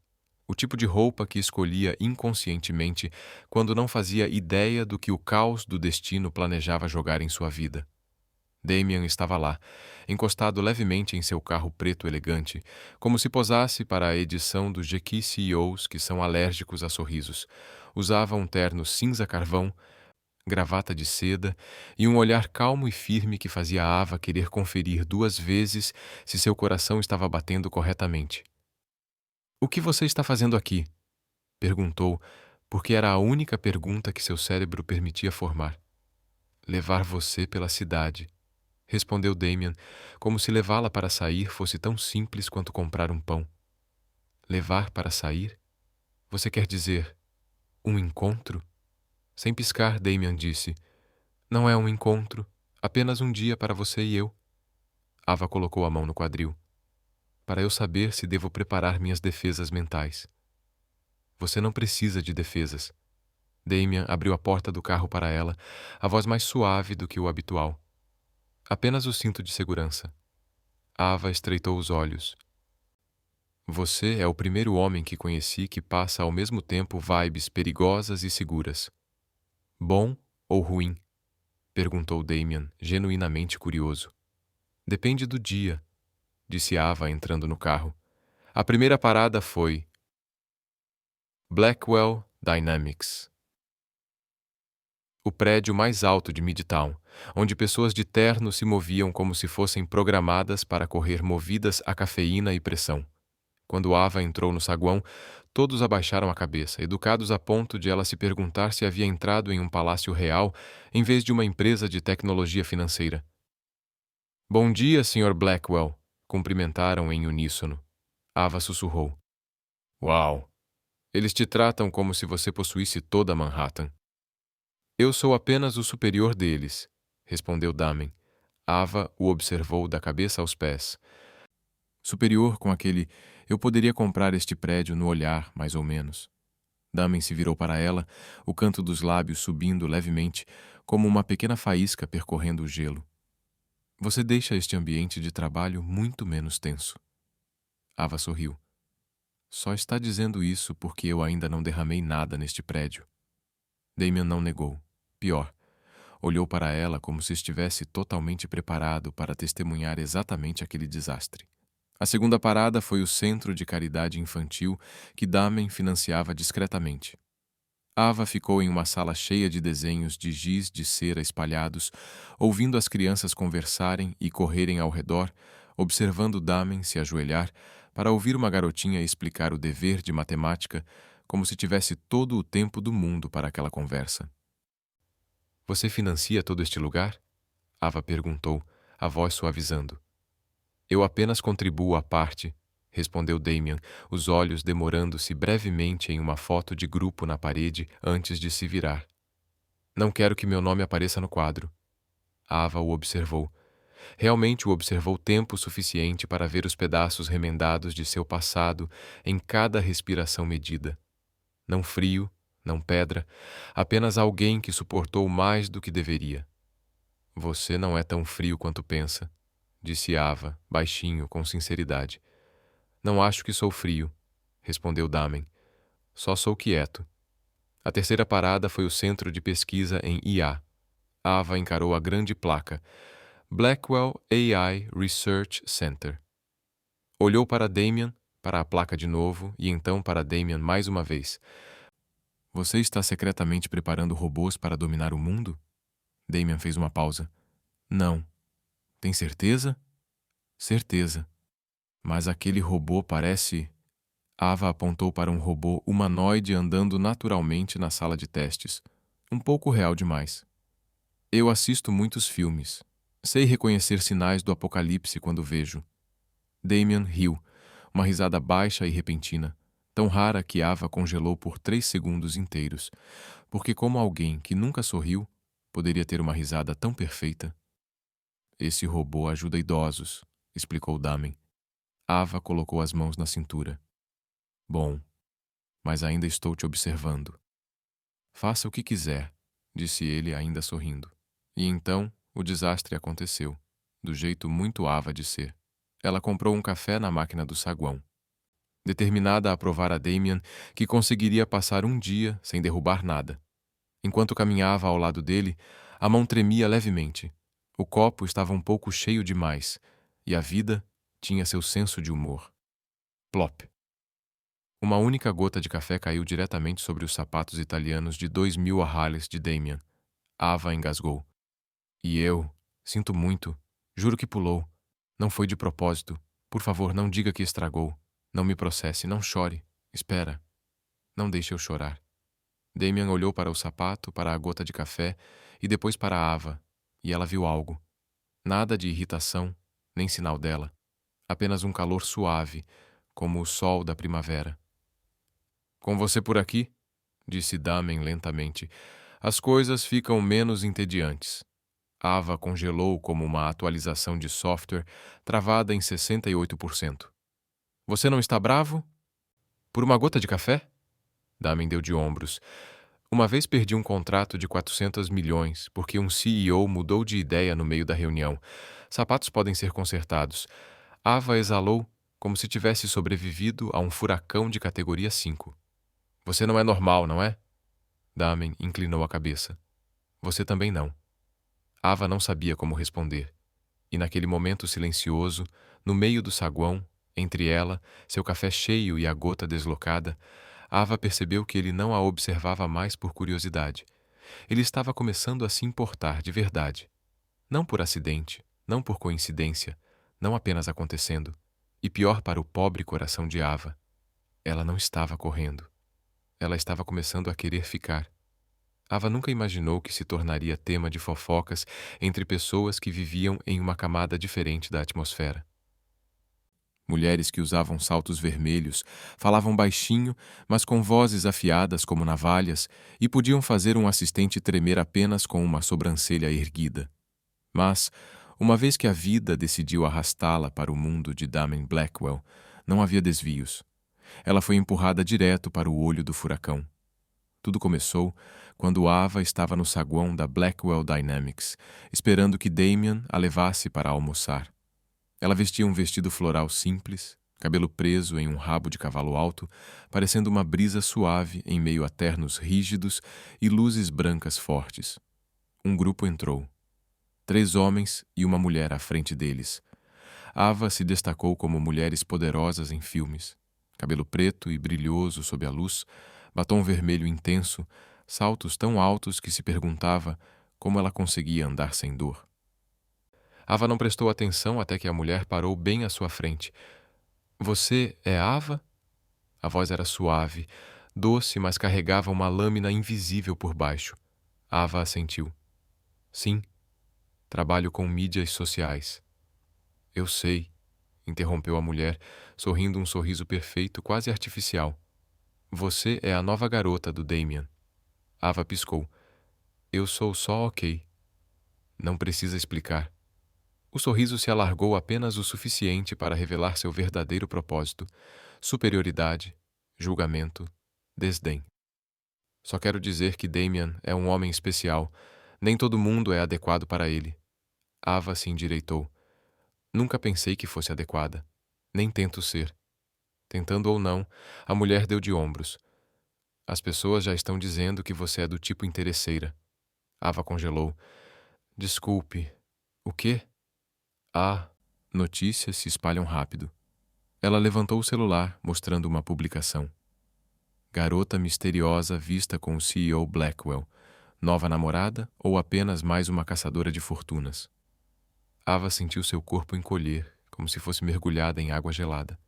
O tipo de roupa que escolhia inconscientemente quando não fazia ideia do que o caos do destino planejava jogar em sua vida. Damien estava lá, encostado levemente em seu carro preto elegante, como se posasse para a edição dos GQ CEOs que são alérgicos a sorrisos. Usava um terno cinza carvão, gravata de seda e um olhar calmo e firme que fazia Ava querer conferir 2 vezes se seu coração estava batendo corretamente. O que você está fazendo aqui? Perguntou, porque era a única pergunta que seu cérebro permitia formar. Levar você pela cidade, respondeu Damien, como se levá-la para sair fosse tão simples quanto comprar um pão. Levar para sair? Você quer dizer um encontro? Sem piscar, Damien disse: Não é um encontro, apenas um dia para você e eu. Ava colocou a mão no quadril. Para eu saber se devo preparar minhas defesas mentais. Você não precisa de defesas. Damien abriu a porta do carro para ela, a voz mais suave do que o habitual. Apenas o cinto de segurança. Ava estreitou os olhos. Você é o primeiro homem que conheci que passa ao mesmo tempo vibes perigosas e seguras. Bom ou ruim? Perguntou Damien, genuinamente curioso. Depende do dia, disse Ava entrando no carro. A primeira parada foi Blackwell Dynamics, o prédio mais alto de Midtown, onde pessoas de terno se moviam como se fossem programadas para correr movidas a cafeína e pressão. Quando Ava entrou no saguão, todos abaixaram a cabeça, educados a ponto de ela se perguntar se havia entrado em um palácio real em vez de uma empresa de tecnologia financeira. Bom dia, Sr. Blackwell, cumprimentaram em uníssono. Ava sussurrou. Uau! Eles te tratam como se você possuísse toda Manhattan. Eu sou apenas o superior deles, respondeu Damen. Ava o observou da cabeça aos pés. Superior com aquele, eu poderia comprar este prédio no olhar, mais ou menos. Damen se virou para ela, o canto dos lábios subindo levemente, como uma pequena faísca percorrendo o gelo. Você deixa este ambiente de trabalho muito menos tenso. Ava sorriu. Só está dizendo isso porque eu ainda não derramei nada neste prédio. Damien não negou. Pior, olhou para ela como se estivesse totalmente preparado para testemunhar exatamente aquele desastre. A segunda parada foi o Centro de Caridade Infantil que Damen financiava discretamente. Ava ficou em uma sala cheia de desenhos de giz de cera espalhados, ouvindo as crianças conversarem e correrem ao redor, observando Damen se ajoelhar para ouvir uma garotinha explicar o dever de matemática como se tivesse todo o tempo do mundo para aquela conversa. Você financia todo este lugar? Ava perguntou, a voz suavizando. Eu apenas contribuo à parte, respondeu Damien, os olhos demorando-se brevemente em uma foto de grupo na parede antes de se virar. Não quero que meu nome apareça no quadro. Ava o observou. Realmente o observou tempo suficiente para ver os pedaços remendados de seu passado em cada respiração medida. Não frio, não pedra, apenas alguém que suportou mais do que deveria. Você não é tão frio quanto pensa, disse Ava, baixinho, com sinceridade. Não acho que sou frio, respondeu Damen. Só sou quieto. A terceira parada foi o Centro de Pesquisa em IA. Ava encarou a grande placa, Blackwell AI Research Center. Olhou para Damien, para a placa de novo, e então para Damien mais uma vez. Você está secretamente preparando robôs para dominar o mundo? Damien fez uma pausa. Não. Tem certeza? Certeza. Mas aquele robô parece... Ava apontou para um robô humanoide andando naturalmente na sala de testes. Um pouco real demais. Eu assisto muitos filmes. Sei reconhecer sinais do apocalipse quando vejo. Damien riu, uma risada baixa e repentina, tão rara que Ava congelou por 3 segundos inteiros, porque como alguém que nunca sorriu, poderia ter uma risada tão perfeita? Esse robô ajuda idosos, explicou Damen. Ava colocou as mãos na cintura. Bom, mas ainda estou te observando. Faça o que quiser, disse ele ainda sorrindo. E então o desastre aconteceu, do jeito muito Ava de ser. Ela comprou um café na máquina do saguão. Determinada a provar a Damien que conseguiria passar um dia sem derrubar nada. Enquanto caminhava ao lado dele, a mão tremia levemente. O copo estava um pouco cheio demais, e a vida tinha seu senso de humor. Plop. Uma única gota de café caiu diretamente sobre os sapatos italianos de 2000 arrales de Damien. Ava engasgou. E eu, sinto muito, juro que pulou. Não foi de propósito. Por favor, não diga que estragou. Não me processe, não chore. Espera. Não deixe eu chorar. Damian olhou para o sapato, para a gota de café e depois para Ava, e ela viu algo. Nada de irritação, nem sinal dela. Apenas um calor suave, como o sol da primavera. Com você por aqui, disse Damian lentamente, as coisas ficam menos entediantes. Ava congelou como uma atualização de software travada em 68%. Você não está bravo? Por uma gota de café? Damian deu de ombros. Uma vez perdi um contrato de 400 milhões porque um CEO mudou de ideia no meio da reunião. Sapatos podem ser consertados. Ava exalou como se tivesse sobrevivido a um furacão de categoria 5. Você não é normal, não é? Damian inclinou a cabeça. Você também não. Ava não sabia como responder. E naquele momento silencioso, no meio do saguão, entre ela, seu café cheio e a gota deslocada, Ava percebeu que ele não a observava mais por curiosidade. Ele estava começando a se importar de verdade. Não por acidente, não por coincidência, não apenas acontecendo. E pior para o pobre coração de Ava. Ela não estava correndo. Ela estava começando a querer ficar. Ava nunca imaginou que se tornaria tema de fofocas entre pessoas que viviam em uma camada diferente da atmosfera. Mulheres que usavam saltos vermelhos, falavam baixinho, mas com vozes afiadas como navalhas, e podiam fazer um assistente tremer apenas com uma sobrancelha erguida. Mas, uma vez que a vida decidiu arrastá-la para o mundo de Damian Blackwell, não havia desvios. Ela foi empurrada direto para o olho do furacão. Tudo começou quando Ava estava no saguão da Blackwell Dynamics, esperando que Damian a levasse para almoçar. Ela vestia um vestido floral simples, cabelo preso em um rabo de cavalo alto, parecendo uma brisa suave em meio a ternos rígidos e luzes brancas fortes. Um grupo entrou. 3 homens e uma mulher à frente deles. Ava se destacou como mulheres poderosas em filmes. Cabelo preto e brilhoso sob a luz, batom vermelho intenso, saltos tão altos que se perguntava como ela conseguia andar sem dor. Ava não prestou atenção até que a mulher parou bem à sua frente. Você é Ava? A voz era suave, doce, mas carregava uma lâmina invisível por baixo. Ava assentiu. Sim, trabalho com mídias sociais. Eu sei, interrompeu a mulher, sorrindo um sorriso perfeito, quase artificial. Você é a nova garota do Damian. Ava piscou. Eu sou só ok. Não precisa explicar. O sorriso se alargou apenas o suficiente para revelar seu verdadeiro propósito: superioridade, julgamento, desdém. Só quero dizer que Damian é um homem especial. Nem todo mundo é adequado para ele. Ava se endireitou. Nunca pensei que fosse adequada. Nem tento ser. Tentando ou não, a mulher deu de ombros. As pessoas já estão dizendo que você é do tipo interesseira. Ava congelou. Desculpe. O quê? Notícias se espalham rápido. Ela levantou o celular, mostrando uma publicação. Garota misteriosa vista com o CEO Blackwell. Nova namorada ou apenas mais uma caçadora de fortunas? Ava sentiu seu corpo encolher, como se fosse mergulhada em água gelada.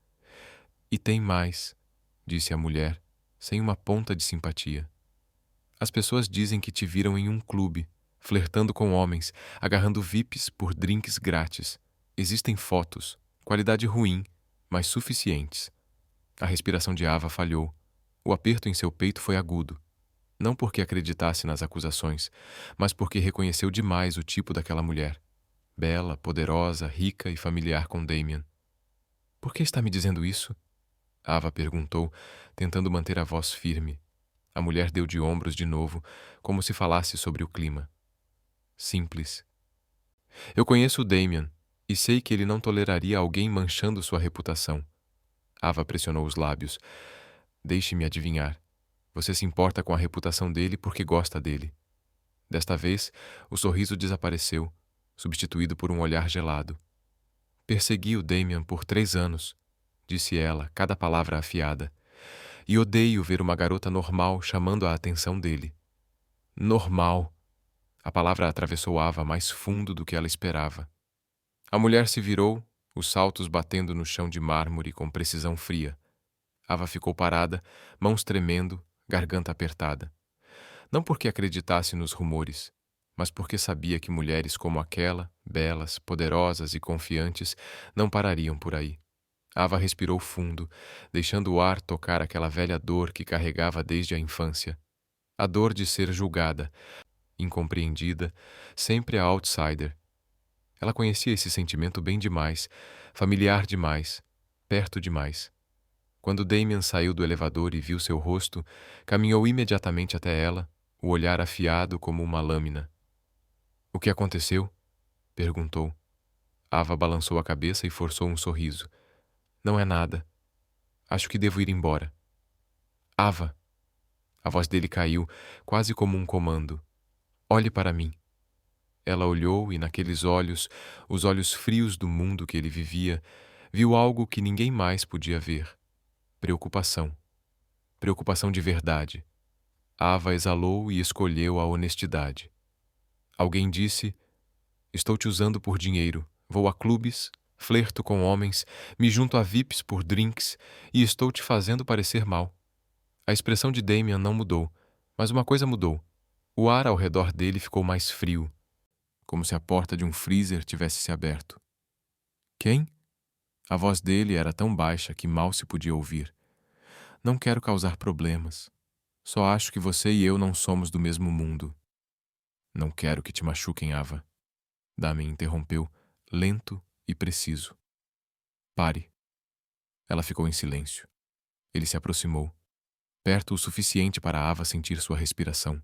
E tem mais, disse a mulher, sem uma ponta de simpatia. As pessoas dizem que te viram em um clube, flertando com homens, agarrando VIPs por drinks grátis. Existem fotos, qualidade ruim, mas suficientes. A respiração de Ava falhou. O aperto em seu peito foi agudo. Não porque acreditasse nas acusações, mas porque reconheceu demais o tipo daquela mulher. Bela, poderosa, rica e familiar com Damian. Por que está me dizendo isso? Ava perguntou, tentando manter a voz firme. A mulher deu de ombros de novo, como se falasse sobre o clima. Simples. Eu conheço o Damian e sei que ele não toleraria alguém manchando sua reputação. Ava pressionou os lábios. Deixe-me adivinhar. Você se importa com a reputação dele porque gosta dele. Desta vez, o sorriso desapareceu, substituído por um olhar gelado. Persegui o Damian por 3 anos, disse ela, cada palavra afiada. E odeio ver uma garota normal chamando a atenção dele. Normal. A palavra atravessou Ava mais fundo do que ela esperava. A mulher se virou os saltos batendo no chão de mármore com precisão fria. Ava ficou parada, mãos tremendo, garganta apertada. Não porque acreditasse nos rumores, mas porque sabia que mulheres como aquela, belas, poderosas e confiantes, não parariam por aí. Ava respirou fundo, deixando o ar tocar aquela velha dor que carregava desde a infância. A dor de ser julgada, incompreendida, sempre a outsider. Ela conhecia esse sentimento bem demais, familiar demais, perto demais. Quando Damien saiu do elevador e viu seu rosto, caminhou imediatamente até ela, o olhar afiado como uma lâmina. "O que aconteceu?" perguntou. Ava balançou a cabeça e forçou um sorriso. "Não é nada. Acho que devo ir embora." "Ava!" A voz dele caiu, quase como um comando. "Olhe para mim." Ela olhou e naqueles olhos, os olhos frios do mundo que ele vivia, viu algo que ninguém mais podia ver. Preocupação. Preocupação de verdade. Ava exalou e escolheu a honestidade. Alguém disse: "Estou te usando por dinheiro. Vou a clubes, flerto com homens, me junto a VIPs por drinks e estou te fazendo parecer mal." A expressão de Damien não mudou, mas uma coisa mudou. O ar ao redor dele ficou mais frio, como se a porta de um freezer tivesse se aberto. "Quem?" A voz dele era tão baixa que mal se podia ouvir. "Não quero causar problemas. Só acho que você e eu não somos do mesmo mundo." "Não quero que te machuquem, Ava." Damien interrompeu, lento e preciso. "Pare." Ela ficou em silêncio. Ele se aproximou, perto o suficiente para Ava sentir sua respiração,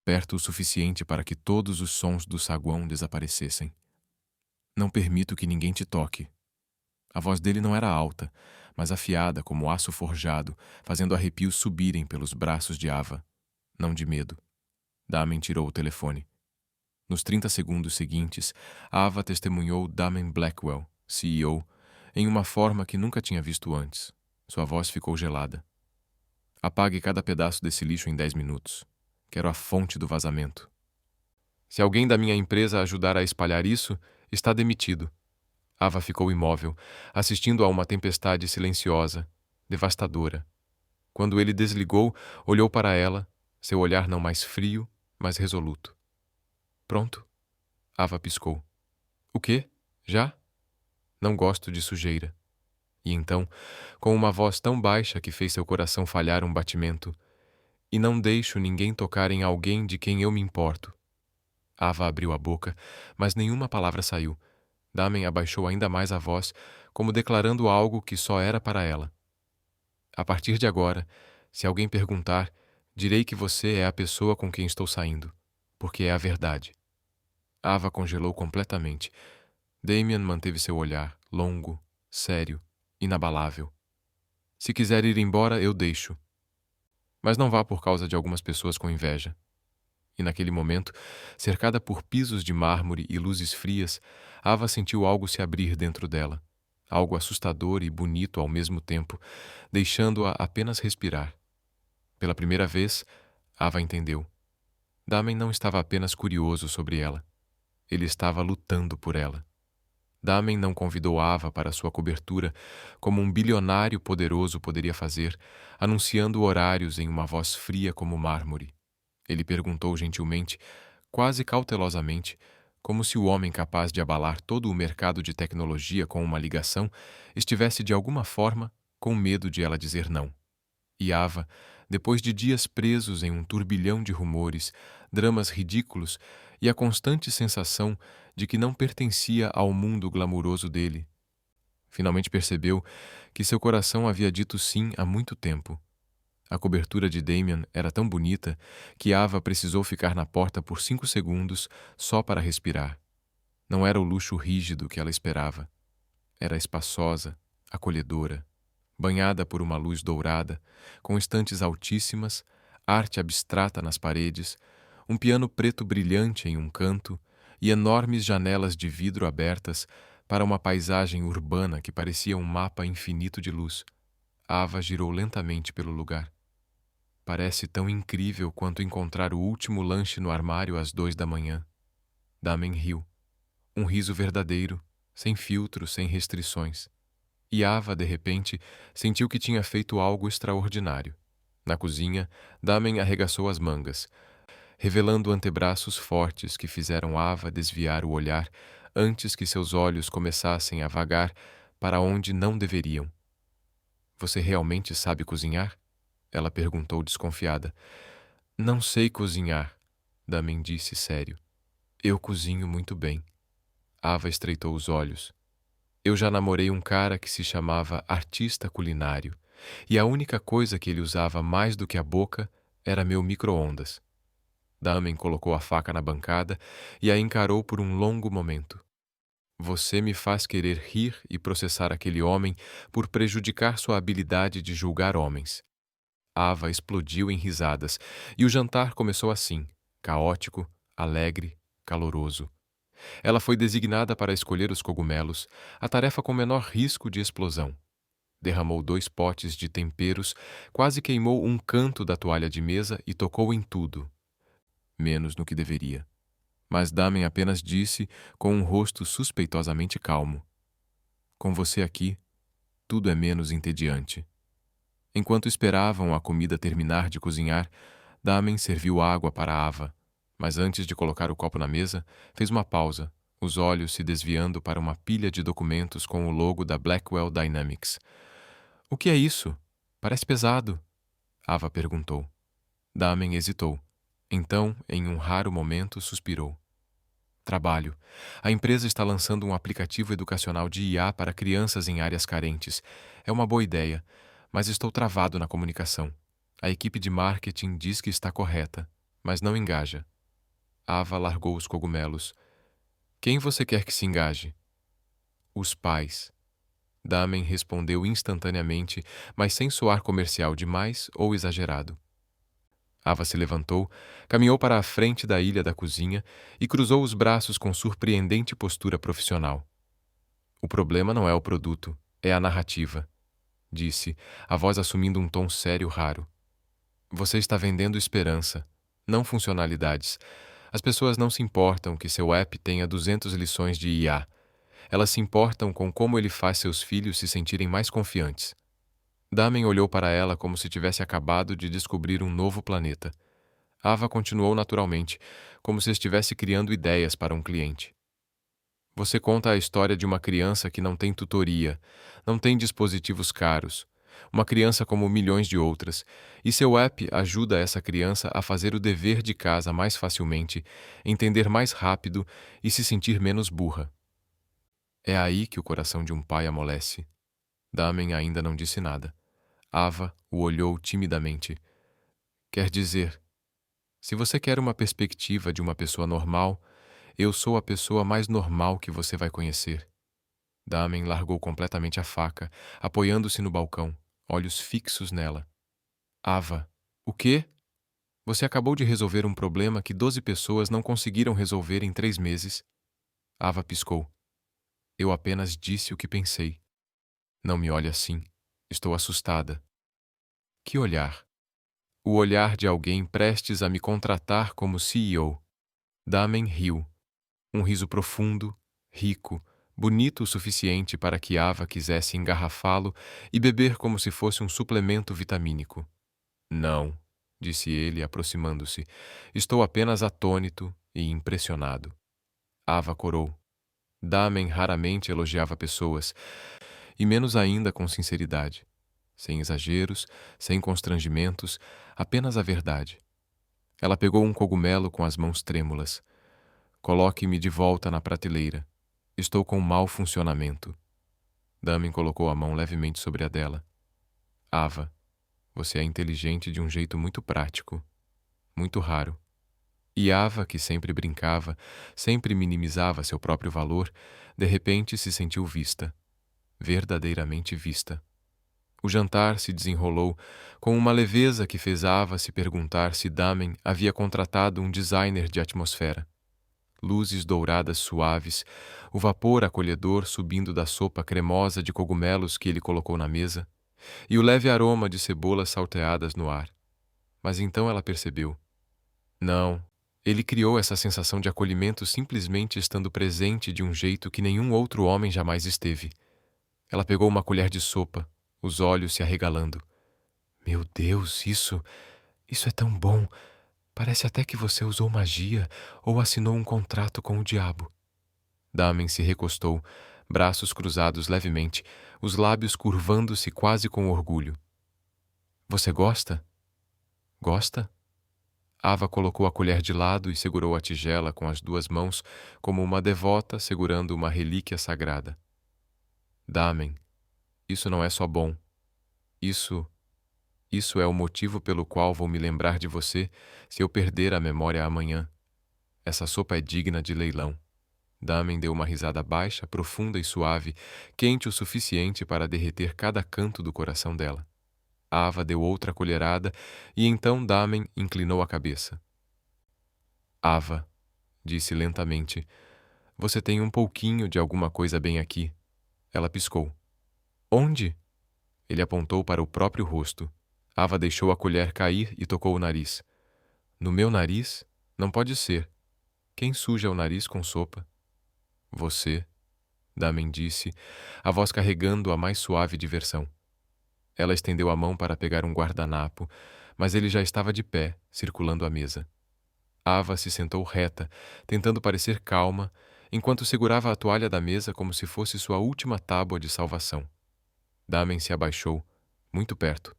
perto o suficiente para que todos os sons do saguão desaparecessem. "Não permito que ninguém te toque." A voz dele não era alta, mas afiada como aço forjado, fazendo arrepios subirem pelos braços de Ava. Não de medo. Damien tirou o telefone. Nos 30 segundos seguintes, Ava testemunhou Damien Blackwell, CEO, em uma forma que nunca tinha visto antes. Sua voz ficou gelada. "Apague cada pedaço desse lixo em 10 minutos. Quero a fonte do vazamento. Se alguém da minha empresa ajudar a espalhar isso, está demitido." Ava ficou imóvel, assistindo a uma tempestade silenciosa, devastadora. Quando ele desligou, olhou para ela, seu olhar não mais frio, mas resoluto. "Pronto?" Ava piscou. "O quê? Já?" "Não gosto de sujeira." E então, com uma voz tão baixa que fez seu coração falhar um batimento, "E não deixo ninguém tocar em alguém de quem eu me importo." Ava abriu a boca, mas nenhuma palavra saiu. Damien abaixou ainda mais a voz, como declarando algo que só era para ela. "A partir de agora, se alguém perguntar, direi que você é a pessoa com quem estou saindo, porque é a verdade." Ava congelou completamente. Damien manteve seu olhar, longo, sério, inabalável. "Se quiser ir embora, eu deixo. Mas não vá por causa de algumas pessoas com inveja." E naquele momento, cercada por pisos de mármore e luzes frias, Ava sentiu algo se abrir dentro dela, algo assustador e bonito ao mesmo tempo, deixando-a apenas respirar. Pela primeira vez, Ava entendeu. Damien não estava apenas curioso sobre ela. Ele estava lutando por ela. Damien não convidou Ava para sua cobertura como um bilionário poderoso poderia fazer, anunciando horários em uma voz fria como mármore. Ele perguntou gentilmente, quase cautelosamente, como se o homem capaz de abalar todo o mercado de tecnologia com uma ligação estivesse de alguma forma com medo de ela dizer não. E Ava, depois de dias presos em um turbilhão de rumores, dramas ridículos e a constante sensação de que não pertencia ao mundo glamuroso dele, finalmente percebeu que seu coração havia dito sim há muito tempo. A cobertura de Damien era tão bonita que Ava precisou ficar na porta por 5 segundos só para respirar. Não era o luxo rígido que ela esperava. Era espaçosa, acolhedora, banhada por uma luz dourada, com estantes altíssimas, arte abstrata nas paredes, um piano preto brilhante em um canto e enormes janelas de vidro abertas para uma paisagem urbana que parecia um mapa infinito de luz. Ava girou lentamente pelo lugar. Parece tão incrível quanto encontrar o último lanche no armário às 2 da manhã. Damien riu. Um riso verdadeiro, sem filtro, sem restrições. E Ava, de repente, sentiu que tinha feito algo extraordinário. Na cozinha, Damen arregaçou as mangas, revelando antebraços fortes que fizeram Ava desviar o olhar antes que seus olhos começassem a vagar para onde não deveriam. Você realmente sabe cozinhar? Ela perguntou desconfiada. Não sei cozinhar, Damen disse sério. Eu cozinho muito bem. Ava estreitou os olhos. Eu já namorei um cara que se chamava artista culinário, e a única coisa que ele usava mais do que a boca era meu micro-ondas. Damen colocou a faca na bancada e a encarou por um longo momento. Você me faz querer rir e processar aquele homem por prejudicar sua habilidade de julgar homens. Ava explodiu em risadas, e o jantar começou assim, caótico, alegre, caloroso. Ela foi designada para escolher os cogumelos, a tarefa com menor risco de explosão. Derramou 2 potes de temperos, quase queimou um canto da toalha de mesa e tocou em tudo, menos no que deveria. Mas Damen apenas disse, com um rosto suspeitosamente calmo: Com você aqui, tudo é menos entediante. Enquanto esperavam a comida terminar de cozinhar, Damen serviu água para Ava, mas antes de colocar o copo na mesa, fez uma pausa, os olhos se desviando para uma pilha de documentos com o logo da Blackwell Dynamics. O que é isso? Parece pesado. Ava perguntou. Damen hesitou. Então, em um raro momento, suspirou. Trabalho. A empresa está lançando um aplicativo educacional de IA para crianças em áreas carentes. É uma boa ideia, mas estou travado na comunicação. A equipe de marketing diz que está correta, mas não engaja. Ava largou os cogumelos. Quem você quer que se engaje? Os pais. Damen respondeu instantaneamente, mas sem soar comercial demais ou exagerado. Ava se levantou, caminhou para a frente da ilha da cozinha e cruzou os braços com surpreendente postura profissional. O problema não é o produto, é a narrativa, disse, a voz assumindo um tom sério raro. Você está vendendo esperança, não funcionalidades. As pessoas não se importam que seu app tenha 200 lições de IA. Elas se importam com como ele faz seus filhos se sentirem mais confiantes. Damen olhou para ela como se tivesse acabado de descobrir um novo planeta. Ava continuou naturalmente, como se estivesse criando ideias para um cliente. Você conta a história de uma criança que não tem tutoria, não tem dispositivos caros, uma criança como milhões de outras, e seu app ajuda essa criança a fazer o dever de casa mais facilmente, entender mais rápido e se sentir menos burra. É aí que o coração de um pai amolece. Damen ainda não disse nada. Ava o olhou timidamente. Quer dizer, se você quer uma perspectiva de uma pessoa normal, eu sou a pessoa mais normal que você vai conhecer. Damen largou completamente a faca, apoiando-se no balcão, olhos fixos nela. Ava, o quê? Você acabou de resolver um problema que 12 pessoas não conseguiram resolver em 3 meses. Ava piscou. Eu apenas disse o que pensei. Não me olhe assim. Estou assustada. Que olhar? O olhar de alguém prestes a me contratar como CEO. Damen riu. Um riso profundo, rico, bonito o suficiente para que Ava quisesse engarrafá-lo e beber como se fosse um suplemento vitamínico. Não, disse ele, aproximando-se. Estou apenas atônito e impressionado. Ava corou. Damen raramente elogiava pessoas, e menos ainda com sinceridade. Sem exageros, sem constrangimentos, apenas a verdade. Ela pegou um cogumelo com as mãos trêmulas. Coloque-me de volta na prateleira. Estou com mau funcionamento. Damen colocou a mão levemente sobre a dela. Ava, você é inteligente de um jeito muito prático, muito raro. E Ava, que sempre brincava, sempre minimizava seu próprio valor, de repente se sentiu vista, verdadeiramente vista. O jantar se desenrolou com uma leveza que fez Ava se perguntar se Damen havia contratado um designer de atmosfera. Luzes douradas suaves, o vapor acolhedor subindo da sopa cremosa de cogumelos que ele colocou na mesa, e o leve aroma de cebolas salteadas no ar. Mas então ela percebeu. Não, Ele criou essa sensação de acolhimento simplesmente estando presente de um jeito que nenhum outro homem jamais esteve. Ela pegou uma colher de sopa, os olhos se arregalando. Meu Deus, isso é tão bom. Parece até que você usou magia ou assinou um contrato com o diabo. Damen se recostou, braços cruzados levemente, os lábios curvando-se quase com orgulho. Você gosta? Gosta? Ava colocou a colher de lado e segurou a tigela com as duas mãos, como uma devota segurando uma relíquia sagrada. Damen, isso não é só bom. Isso é o motivo pelo qual vou me lembrar de você se eu perder a memória amanhã. Essa sopa é digna de leilão. Damen deu uma risada baixa, profunda e suave, quente o suficiente para derreter cada canto do coração dela. Ava deu outra colherada e então Damen inclinou a cabeça. Ava, disse lentamente, você tem um pouquinho de alguma coisa bem aqui. Ela piscou. Onde? Ele apontou para o próprio rosto. Ava deixou a colher cair e tocou o nariz. No meu nariz? Não pode ser. Quem suja o nariz com sopa? Você, Damen disse, a voz carregando a mais suave diversão. Ela estendeu a mão para pegar um guardanapo, mas ele já estava de pé, circulando a mesa. Ava se sentou reta, tentando parecer calma, enquanto segurava a toalha da mesa como se fosse sua última tábua de salvação. Damen se abaixou, muito perto.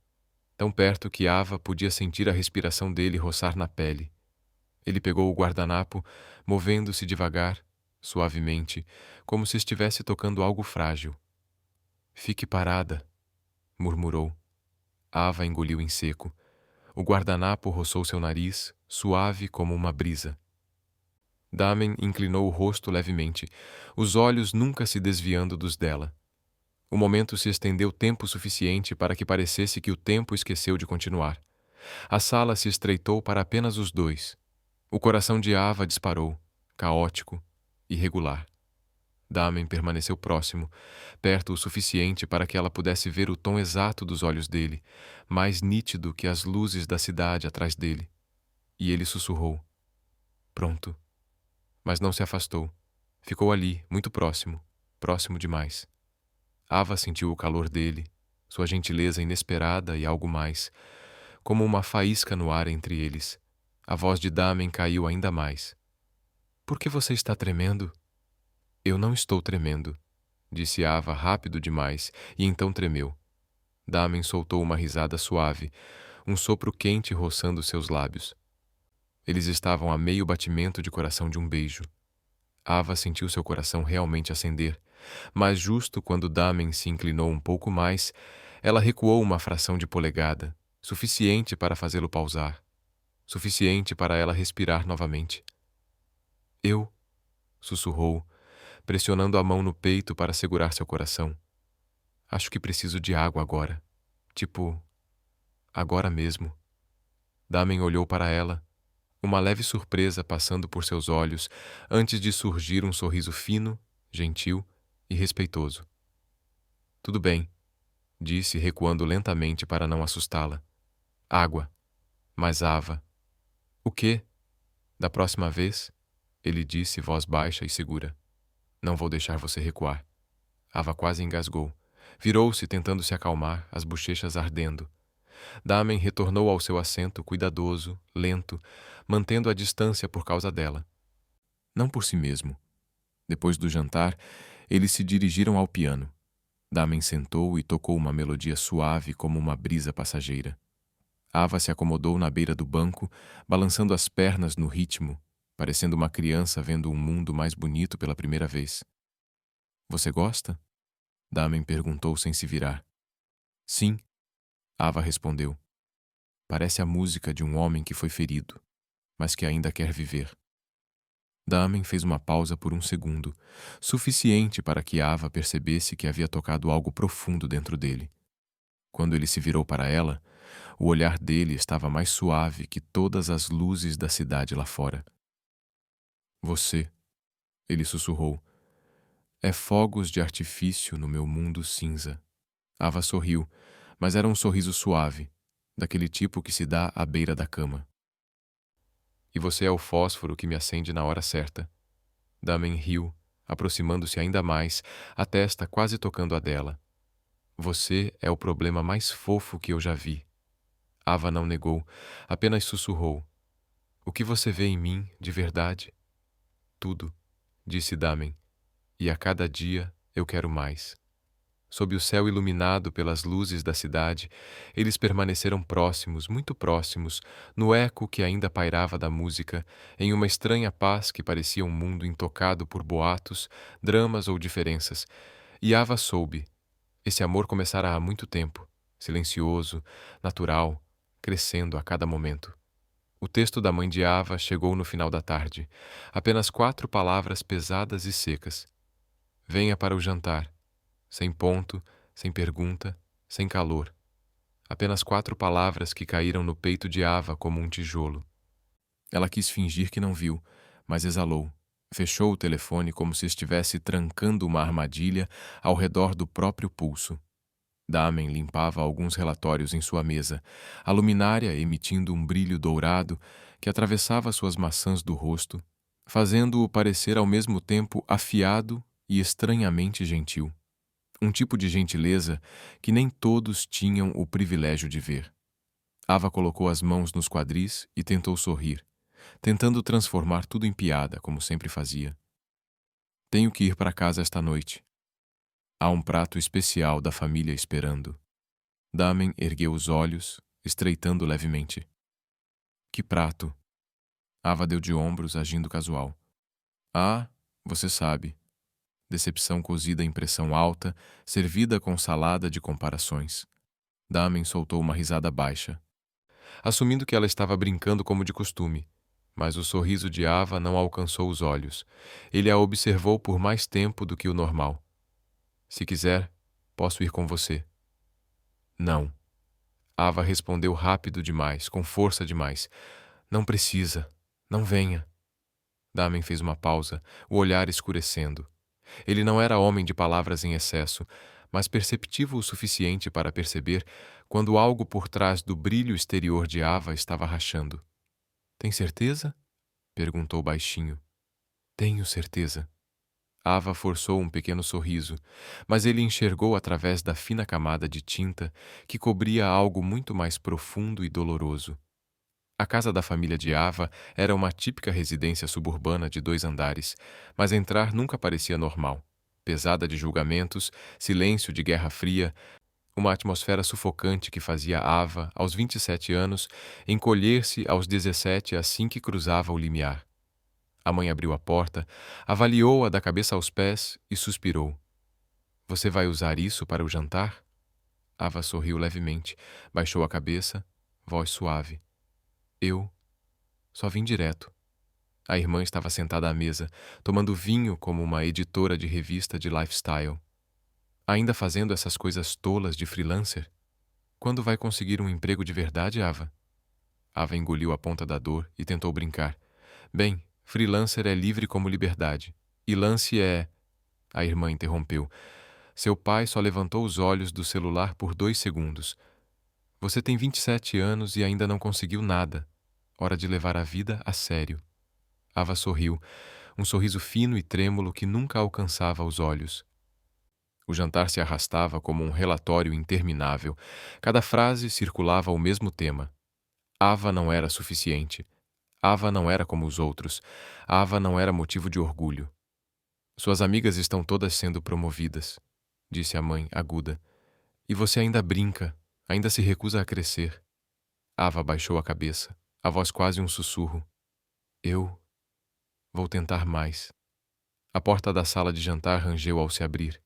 Tão perto que Ava podia sentir a respiração dele roçar na pele. Ele pegou o guardanapo, movendo-se devagar, suavemente, como se estivesse tocando algo frágil. Fique parada, murmurou. Ava engoliu em seco. O guardanapo roçou seu nariz, suave como uma brisa. Damen inclinou o rosto levemente, os olhos nunca se desviando dos dela. O momento se estendeu tempo suficiente para que parecesse que o tempo esqueceu de continuar. A sala se estreitou para apenas os dois. O coração de Ava disparou, caótico, irregular. Damen permaneceu próximo, perto o suficiente para que ela pudesse ver o tom exato dos olhos dele, mais nítido que as luzes da cidade atrás dele. E ele sussurrou. Pronto. Mas não se afastou. Ficou ali, muito próximo, próximo demais. Ava sentiu o calor dele, sua gentileza inesperada e algo mais, como uma faísca no ar entre eles. A voz de Damen caiu ainda mais. Por que você está tremendo? Eu não estou tremendo, disse Ava rápido demais, e então tremeu. Damen soltou uma risada suave, um sopro quente roçando seus lábios. Eles estavam a meio batimento de coração de um beijo. Ava sentiu seu coração realmente acender, mas justo quando Damen se inclinou um pouco mais, ela recuou uma fração de polegada, suficiente para fazê-lo pausar, suficiente para ela respirar novamente. Eu, sussurrou, pressionando a mão no peito para segurar seu coração. Acho que preciso de água agora. Tipo, agora mesmo. Damen olhou para ela, uma leve surpresa passando por seus olhos antes de surgir um sorriso fino, gentil e respeitoso. Tudo bem, disse, recuando lentamente para não assustá-la. Água. Mas Ava. O quê? Da próxima vez? Ele disse, voz baixa e segura. Não vou deixar você recuar. Ava quase engasgou. Virou-se tentando se acalmar, as bochechas ardendo. Damen retornou ao seu assento cuidadoso, lento, mantendo a distância por causa dela. Não por si mesmo. Depois do jantar, eles se dirigiram ao piano. Damen sentou e tocou uma melodia suave como uma brisa passageira. Ava se acomodou na beira do banco, balançando as pernas no ritmo, parecendo uma criança vendo um mundo mais bonito pela primeira vez. Você gosta? Damen perguntou sem se virar. Sim, Ava respondeu. Parece a música de um homem que foi ferido, mas que ainda quer viver. Damen fez uma pausa por um segundo, suficiente para que Ava percebesse que havia tocado algo profundo dentro dele. Quando ele se virou para ela, o olhar dele estava mais suave que todas as luzes da cidade lá fora. Você, ele sussurrou, é fogos de artifício no meu mundo cinza. Ava sorriu, mas era um sorriso suave, daquele tipo que se dá à beira da cama. E você é o fósforo que me acende na hora certa. Damen riu, aproximando-se ainda mais, a testa quase tocando a dela. Você é o problema mais fofo que eu já vi. Ava não negou, apenas sussurrou. O que você vê em mim, de verdade? Tudo, disse Damen, e a cada dia eu quero mais. Sob o céu iluminado pelas luzes da cidade, eles permaneceram próximos, muito próximos, no eco que ainda pairava da música, em uma estranha paz que parecia um mundo intocado por boatos, dramas ou diferenças. E Ava soube. Esse amor começara há muito tempo, silencioso, natural, crescendo a cada momento. O texto da mãe de Ava chegou no final da tarde. Apenas 4 palavras pesadas e secas. Venha para o jantar. Sem ponto, sem pergunta, sem calor. Apenas 4 palavras que caíram no peito de Ava como um tijolo. Ela quis fingir que não viu, mas exalou. Fechou o telefone como se estivesse trancando uma armadilha ao redor do próprio pulso. Damen limpava alguns relatórios em sua mesa, a luminária emitindo um brilho dourado que atravessava suas maçãs do rosto, fazendo-o parecer ao mesmo tempo afiado e estranhamente gentil. Um tipo de gentileza que nem todos tinham o privilégio de ver. Ava colocou as mãos nos quadris e tentou sorrir, tentando transformar tudo em piada, como sempre fazia. Tenho que ir para casa esta noite. Há um prato especial da família esperando. Damen ergueu os olhos, estreitando levemente. Que prato? Ava deu de ombros, agindo casual. Ah, você sabe. Decepção cozida em pressão alta, servida com salada de comparações. Damen soltou uma risada baixa, assumindo que ela estava brincando como de costume, mas o sorriso de Ava não alcançou os olhos. Ele a observou por mais tempo do que o normal. Se quiser, posso ir com você. Não. Ava respondeu rápido demais, com força demais. Não precisa. Não venha. Damen fez uma pausa, o olhar escurecendo. Ele não era homem de palavras em excesso, mas perceptivo o suficiente para perceber quando algo por trás do brilho exterior de Ava estava rachando. Tem certeza? Perguntou baixinho. Tenho certeza. Ava forçou um pequeno sorriso, mas ele enxergou através da fina camada de tinta que cobria algo muito mais profundo e doloroso. A casa da família de Ava era uma típica residência suburbana de 2 andares, mas entrar nunca parecia normal. Pesada de julgamentos, silêncio de Guerra Fria, uma atmosfera sufocante que fazia Ava, aos 27 anos, encolher-se aos 17 assim que cruzava o limiar. A mãe abriu a porta, avaliou-a da cabeça aos pés e suspirou. Você vai usar isso para o jantar? Ava sorriu levemente, baixou a cabeça, voz suave. Eu só vim direto. A irmã estava sentada à mesa, tomando vinho como uma editora de revista de lifestyle. Ainda fazendo essas coisas tolas de freelancer? Quando vai conseguir um emprego de verdade, Ava? Ava engoliu a ponta da dor e tentou brincar. Bem, freelancer é livre como liberdade. E lance é... A irmã interrompeu. Seu pai só levantou os olhos do celular por 2 segundos. Você tem 27 anos e ainda não conseguiu nada. Hora de levar a vida a sério. Ava sorriu, um sorriso fino e trêmulo que nunca alcançava os olhos. O jantar se arrastava como um relatório interminável. Cada frase circulava o mesmo tema. Ava não era suficiente. Ava não era como os outros. Ava não era motivo de orgulho. Suas amigas estão todas sendo promovidas, disse a mãe, aguda. E você ainda brinca, ainda se recusa a crescer. Ava baixou a cabeça, a voz quase um sussurro. Eu vou tentar mais. A porta da sala de jantar rangeu ao se abrir.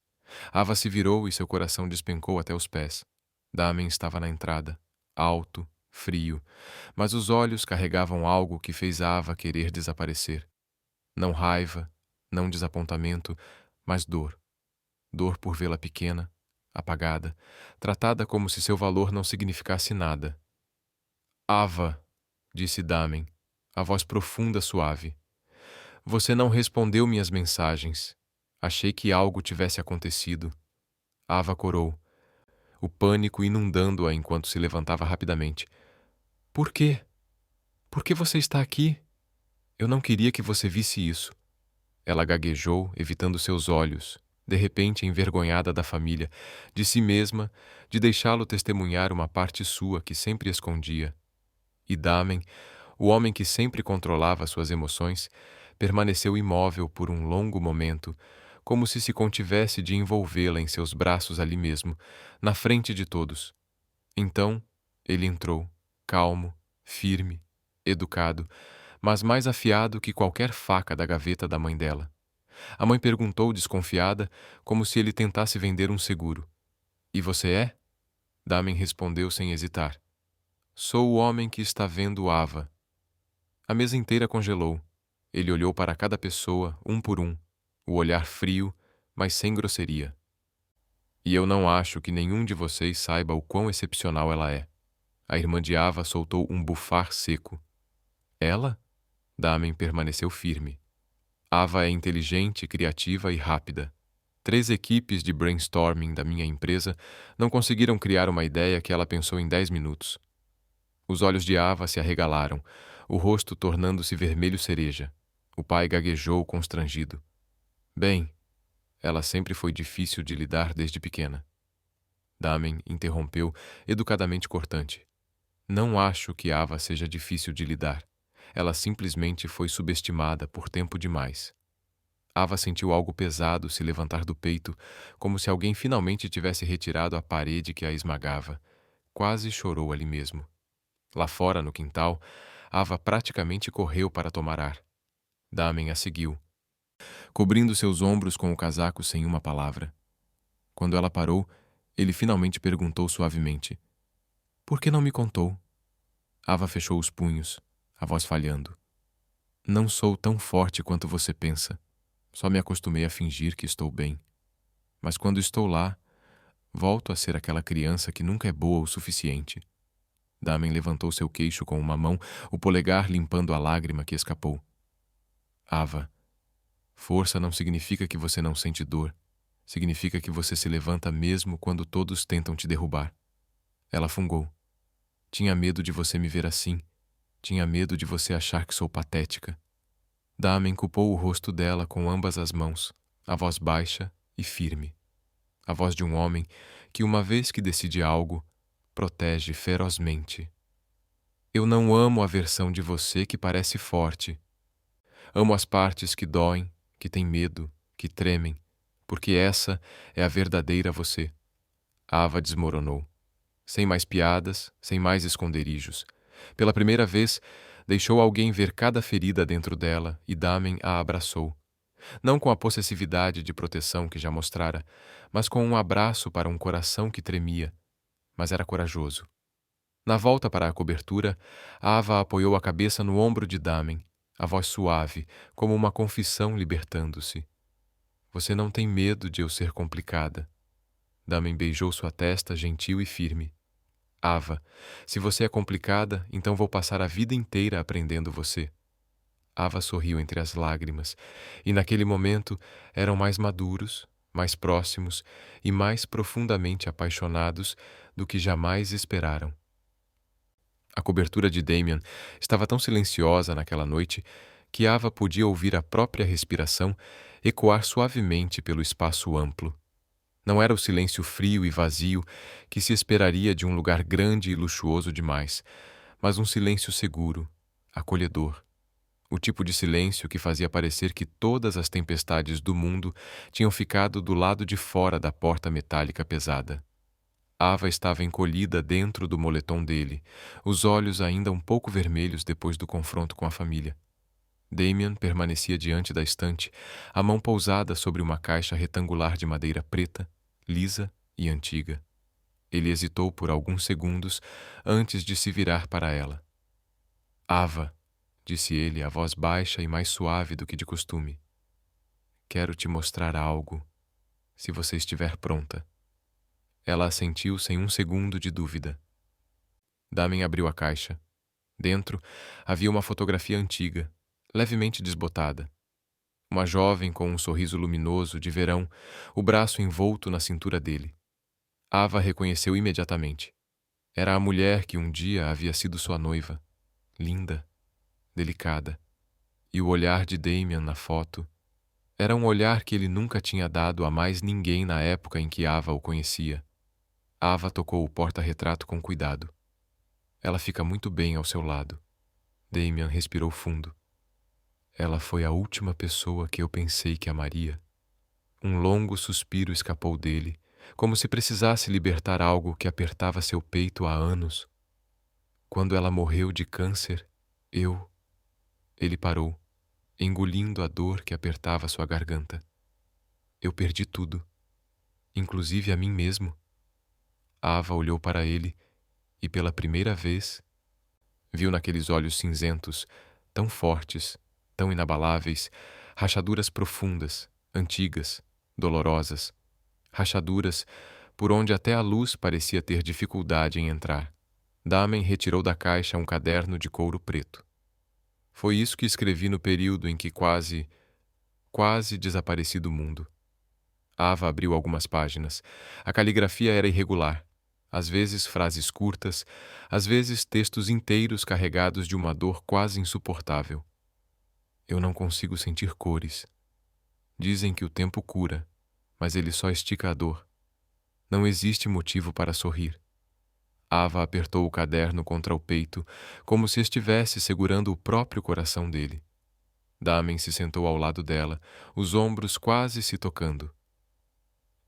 Ava se virou e seu coração despencou até os pés. Damen estava na entrada, alto, frio, mas os olhos carregavam algo que fez Ava querer desaparecer. Não raiva, não desapontamento, mas dor. Dor por vê-la pequena, apagada, tratada como se seu valor não significasse nada. Ava, disse Damen, a voz profunda suave. Você não respondeu minhas mensagens. Achei que algo tivesse acontecido. Ava corou, o pânico inundando-a enquanto se levantava rapidamente. Por quê? Por que você está aqui? Eu não queria que você visse isso. Ela gaguejou, evitando seus olhos, de repente envergonhada da família, de si mesma, de deixá-lo testemunhar uma parte sua que sempre escondia. E Damen, o homem que sempre controlava suas emoções, permaneceu imóvel por um longo momento, como se contivesse de envolvê-la em seus braços ali mesmo, na frente de todos. Então, ele entrou, calmo, firme, educado, mas mais afiado que qualquer faca da gaveta da mãe dela. A mãe perguntou desconfiada, como se ele tentasse vender um seguro. E você é? Damen respondeu sem hesitar. Sou o homem que está vendo Ava. A mesa inteira congelou. Ele olhou para cada pessoa, um por um, o olhar frio, mas sem grosseria. E eu não acho que nenhum de vocês saiba o quão excepcional ela é. A irmã de Ava soltou um bufar seco. Ela? Damen permaneceu firme. Ava é inteligente, criativa e rápida. 3 equipes de brainstorming da minha empresa não conseguiram criar uma ideia que ela pensou em 10 minutos. Os olhos de Ava se arregalaram, o rosto tornando-se vermelho cereja. O pai gaguejou constrangido. Bem, ela sempre foi difícil de lidar desde pequena. Damen interrompeu, educadamente cortante. Não acho que Ava seja difícil de lidar. Ela simplesmente foi subestimada por tempo demais. Ava sentiu algo pesado se levantar do peito, como se alguém finalmente tivesse retirado a parede que a esmagava. Quase chorou ali mesmo. Lá fora, no quintal, Ava praticamente correu para tomar ar. Damen a seguiu, cobrindo seus ombros com o casaco sem uma palavra. Quando ela parou, ele finalmente perguntou suavemente: Por que não me contou? Ava fechou os punhos, a voz falhando. Não sou tão forte quanto você pensa. Só me acostumei a fingir que estou bem. Mas quando estou lá, volto a ser aquela criança que nunca é boa o suficiente. Damen levantou seu queixo com uma mão, o polegar limpando a lágrima que escapou. Ava, força não significa que você não sente dor. Significa que você se levanta mesmo quando todos tentam te derrubar. Ela fungou. Tinha medo de você me ver assim. Tinha medo de você achar que sou patética. Damen culpou o rosto dela com ambas as mãos, a voz baixa e firme. A voz de um homem que, uma vez que decide algo, protege ferozmente. Eu não amo a versão de você que parece forte. Amo as partes que doem, que têm medo, que tremem, porque essa é a verdadeira você. Ava desmoronou. Sem mais piadas, sem mais esconderijos. Pela primeira vez, deixou alguém ver cada ferida dentro dela e Damen a abraçou. Não com a possessividade de proteção que já mostrara, mas com um abraço para um coração que tremia, mas era corajoso. Na volta para a cobertura, Ava apoiou a cabeça no ombro de Damen, a voz suave, como uma confissão libertando-se. Você não tem medo de eu ser complicada. Damen beijou sua testa, gentil e firme. Ava, se você é complicada, então vou passar a vida inteira aprendendo você. Ava sorriu entre as lágrimas, e naquele momento eram mais maduros, mais próximos e mais profundamente apaixonados do que jamais esperaram. A cobertura de Damien estava tão silenciosa naquela noite que Ava podia ouvir a própria respiração ecoar suavemente pelo espaço amplo. Não era o silêncio frio e vazio que se esperaria de um lugar grande e luxuoso demais, mas um silêncio seguro, acolhedor. O tipo de silêncio que fazia parecer que todas as tempestades do mundo tinham ficado do lado de fora da porta metálica pesada. Ava estava encolhida dentro do moletom dele, os olhos ainda um pouco vermelhos depois do confronto com a família. Damien permanecia diante da estante, a mão pousada sobre uma caixa retangular de madeira preta, lisa e antiga. Ele hesitou por alguns segundos antes de se virar para ela. Ava, disse ele, a voz baixa e mais suave do que de costume. Quero te mostrar algo, se você estiver pronta. Ela assentiu sem um segundo de dúvida. Damen abriu a caixa. Dentro havia uma fotografia antiga, levemente desbotada. Uma jovem com um sorriso luminoso de verão, o braço envolto na cintura dele. Ava reconheceu imediatamente. Era a mulher que um dia havia sido sua noiva. Linda, delicada. E o olhar de Damien na foto era um olhar que ele nunca tinha dado a mais ninguém na época em que Ava o conhecia. Ava tocou o porta-retrato com cuidado. Ela fica muito bem ao seu lado. Damien respirou fundo. Ela foi a última pessoa que eu pensei que amaria. Um longo suspiro escapou dele, como se precisasse libertar algo que apertava seu peito há anos. Quando ela morreu de câncer, eu... Ele parou, engolindo a dor que apertava sua garganta. Eu perdi tudo, inclusive a mim mesmo. Ava olhou para ele e, pela primeira vez, viu naqueles olhos cinzentos, tão fortes, tão inabaláveis, rachaduras profundas, antigas, dolorosas, rachaduras por onde até a luz parecia ter dificuldade em entrar. Damen retirou da caixa um caderno de couro preto. Foi isso que escrevi no período em que quase desapareci do mundo. Ava abriu algumas páginas. A caligrafia era irregular. Às vezes frases curtas, às vezes textos inteiros carregados de uma dor quase insuportável. Eu não consigo sentir cores. Dizem que o tempo cura, mas ele só estica a dor. Não existe motivo para sorrir. Ava apertou o caderno contra o peito, como se estivesse segurando o próprio coração dele. Damen se sentou ao lado dela, os ombros quase se tocando.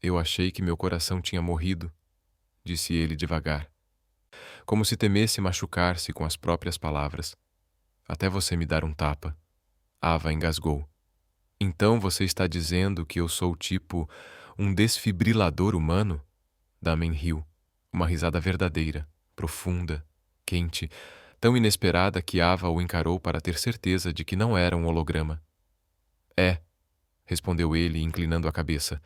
Eu achei que meu coração tinha morrido, disse ele devagar, como se temesse machucar-se com as próprias palavras. Até você me dar um tapa. Ava engasgou. Então você está dizendo que eu sou tipo um desfibrilador humano? Damen riu. Uma risada verdadeira, profunda, quente, tão inesperada que Ava o encarou para ter certeza de que não era um holograma. É, respondeu ele, inclinando a cabeça.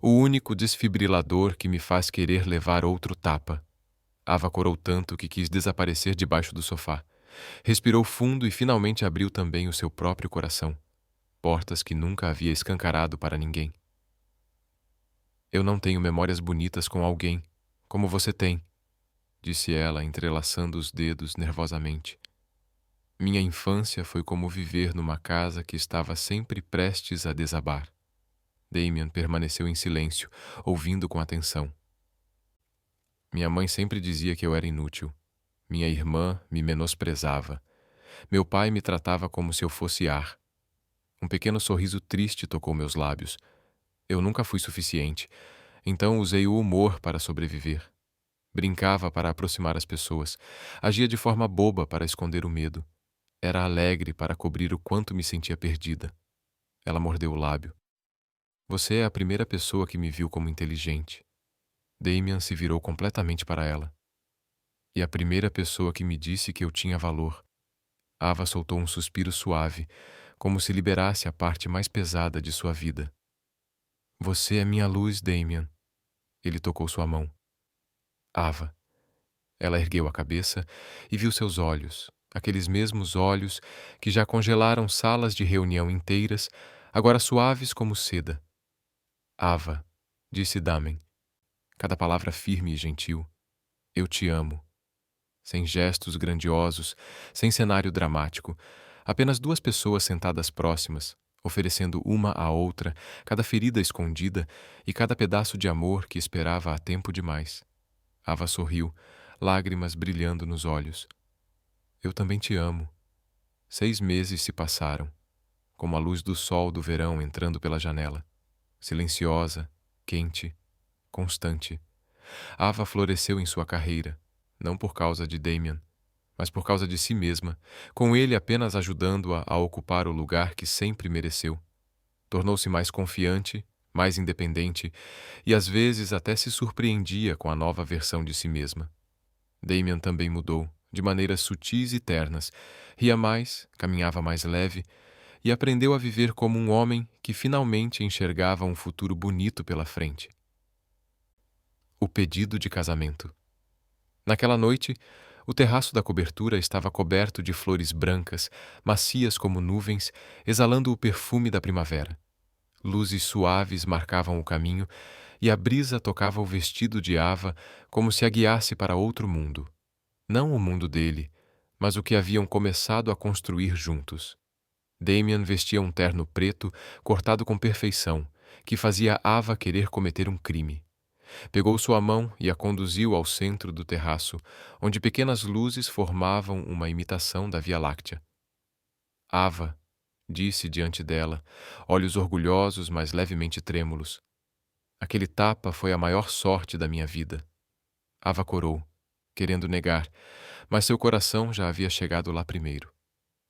O único desfibrilador que me faz querer levar outro tapa. Ava corou tanto que quis desaparecer debaixo do sofá. Respirou fundo e finalmente abriu também o seu próprio coração. Portas que nunca havia escancarado para ninguém. Eu não tenho memórias bonitas com alguém, como você tem, disse ela, entrelaçando os dedos nervosamente. Minha infância foi como viver numa casa que estava sempre prestes a desabar. Damien permaneceu em silêncio, ouvindo com atenção. Minha mãe sempre dizia que eu era inútil. Minha irmã me menosprezava. Meu pai me tratava como se eu fosse ar. Um pequeno sorriso triste tocou meus lábios. Eu nunca fui suficiente, então usei o humor para sobreviver. Brincava para aproximar as pessoas. Agia de forma boba para esconder o medo. Era alegre para cobrir o quanto me sentia perdida. Ela mordeu o lábio. Você é a primeira pessoa que me viu como inteligente. Damien se virou completamente para ela. E a primeira pessoa que me disse que eu tinha valor. Ava soltou um suspiro suave, como se liberasse a parte mais pesada de sua vida. Você é minha luz, Damien. Ele tocou sua mão. Ava. Ela ergueu a cabeça e viu seus olhos, aqueles mesmos olhos que já congelaram salas de reunião inteiras, agora suaves como seda. Ava, disse Damen, cada palavra firme e gentil. Eu te amo. Sem gestos grandiosos, sem cenário dramático, apenas duas pessoas sentadas próximas, oferecendo uma à outra cada ferida escondida e cada pedaço de amor que esperava há tempo demais. Ava sorriu, lágrimas brilhando nos olhos. Eu também te amo. 6 meses se passaram, como a luz do sol do verão entrando pela janela. Silenciosa, quente, constante. Ava floresceu em sua carreira, não por causa de Damien, mas por causa de si mesma, com ele apenas ajudando-a a ocupar o lugar que sempre mereceu. Tornou-se mais confiante, mais independente, e às vezes até se surpreendia com a nova versão de si mesma. Damien também mudou, de maneiras sutis e ternas, ria mais, caminhava mais leve, e aprendeu a viver como um homem que finalmente enxergava um futuro bonito pela frente. O pedido de casamento. Naquela noite, o terraço da cobertura estava coberto de flores brancas, macias como nuvens, exalando o perfume da primavera. Luzes suaves marcavam o caminho e a brisa tocava o vestido de Ava como se a guiasse para outro mundo. Não o mundo dele, mas o que haviam começado a construir juntos. Damien vestia um terno preto, cortado com perfeição, que fazia Ava querer cometer um crime. Pegou sua mão e a conduziu ao centro do terraço, onde pequenas luzes formavam uma imitação da Via Láctea. Ava, disse diante dela, olhos orgulhosos, mas levemente trêmulos. Aquele tapa foi a maior sorte da minha vida. Ava corou, querendo negar, mas seu coração já havia chegado lá primeiro.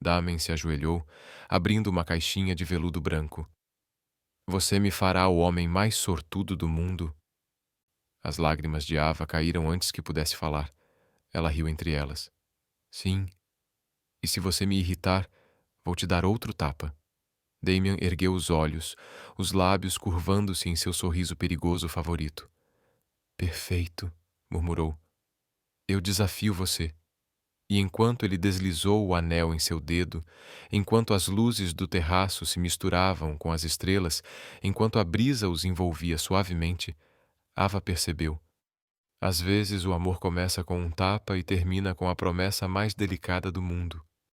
Damen se ajoelhou, abrindo uma caixinha de veludo branco. Você me fará o homem mais sortudo do mundo. As lágrimas de Ava caíram antes que pudesse falar. Ela riu entre elas. Sim. E se você me irritar, vou te dar outro tapa. Damien ergueu os olhos, os lábios curvando-se em seu sorriso perigoso favorito. Perfeito, murmurou. Eu desafio você. E enquanto ele deslizou o anel em seu dedo, enquanto as luzes do terraço se misturavam com as estrelas, enquanto a brisa os envolvia suavemente, Ava percebeu. Às vezes o amor começa com um tapa e termina com a promessa mais delicada do mundo.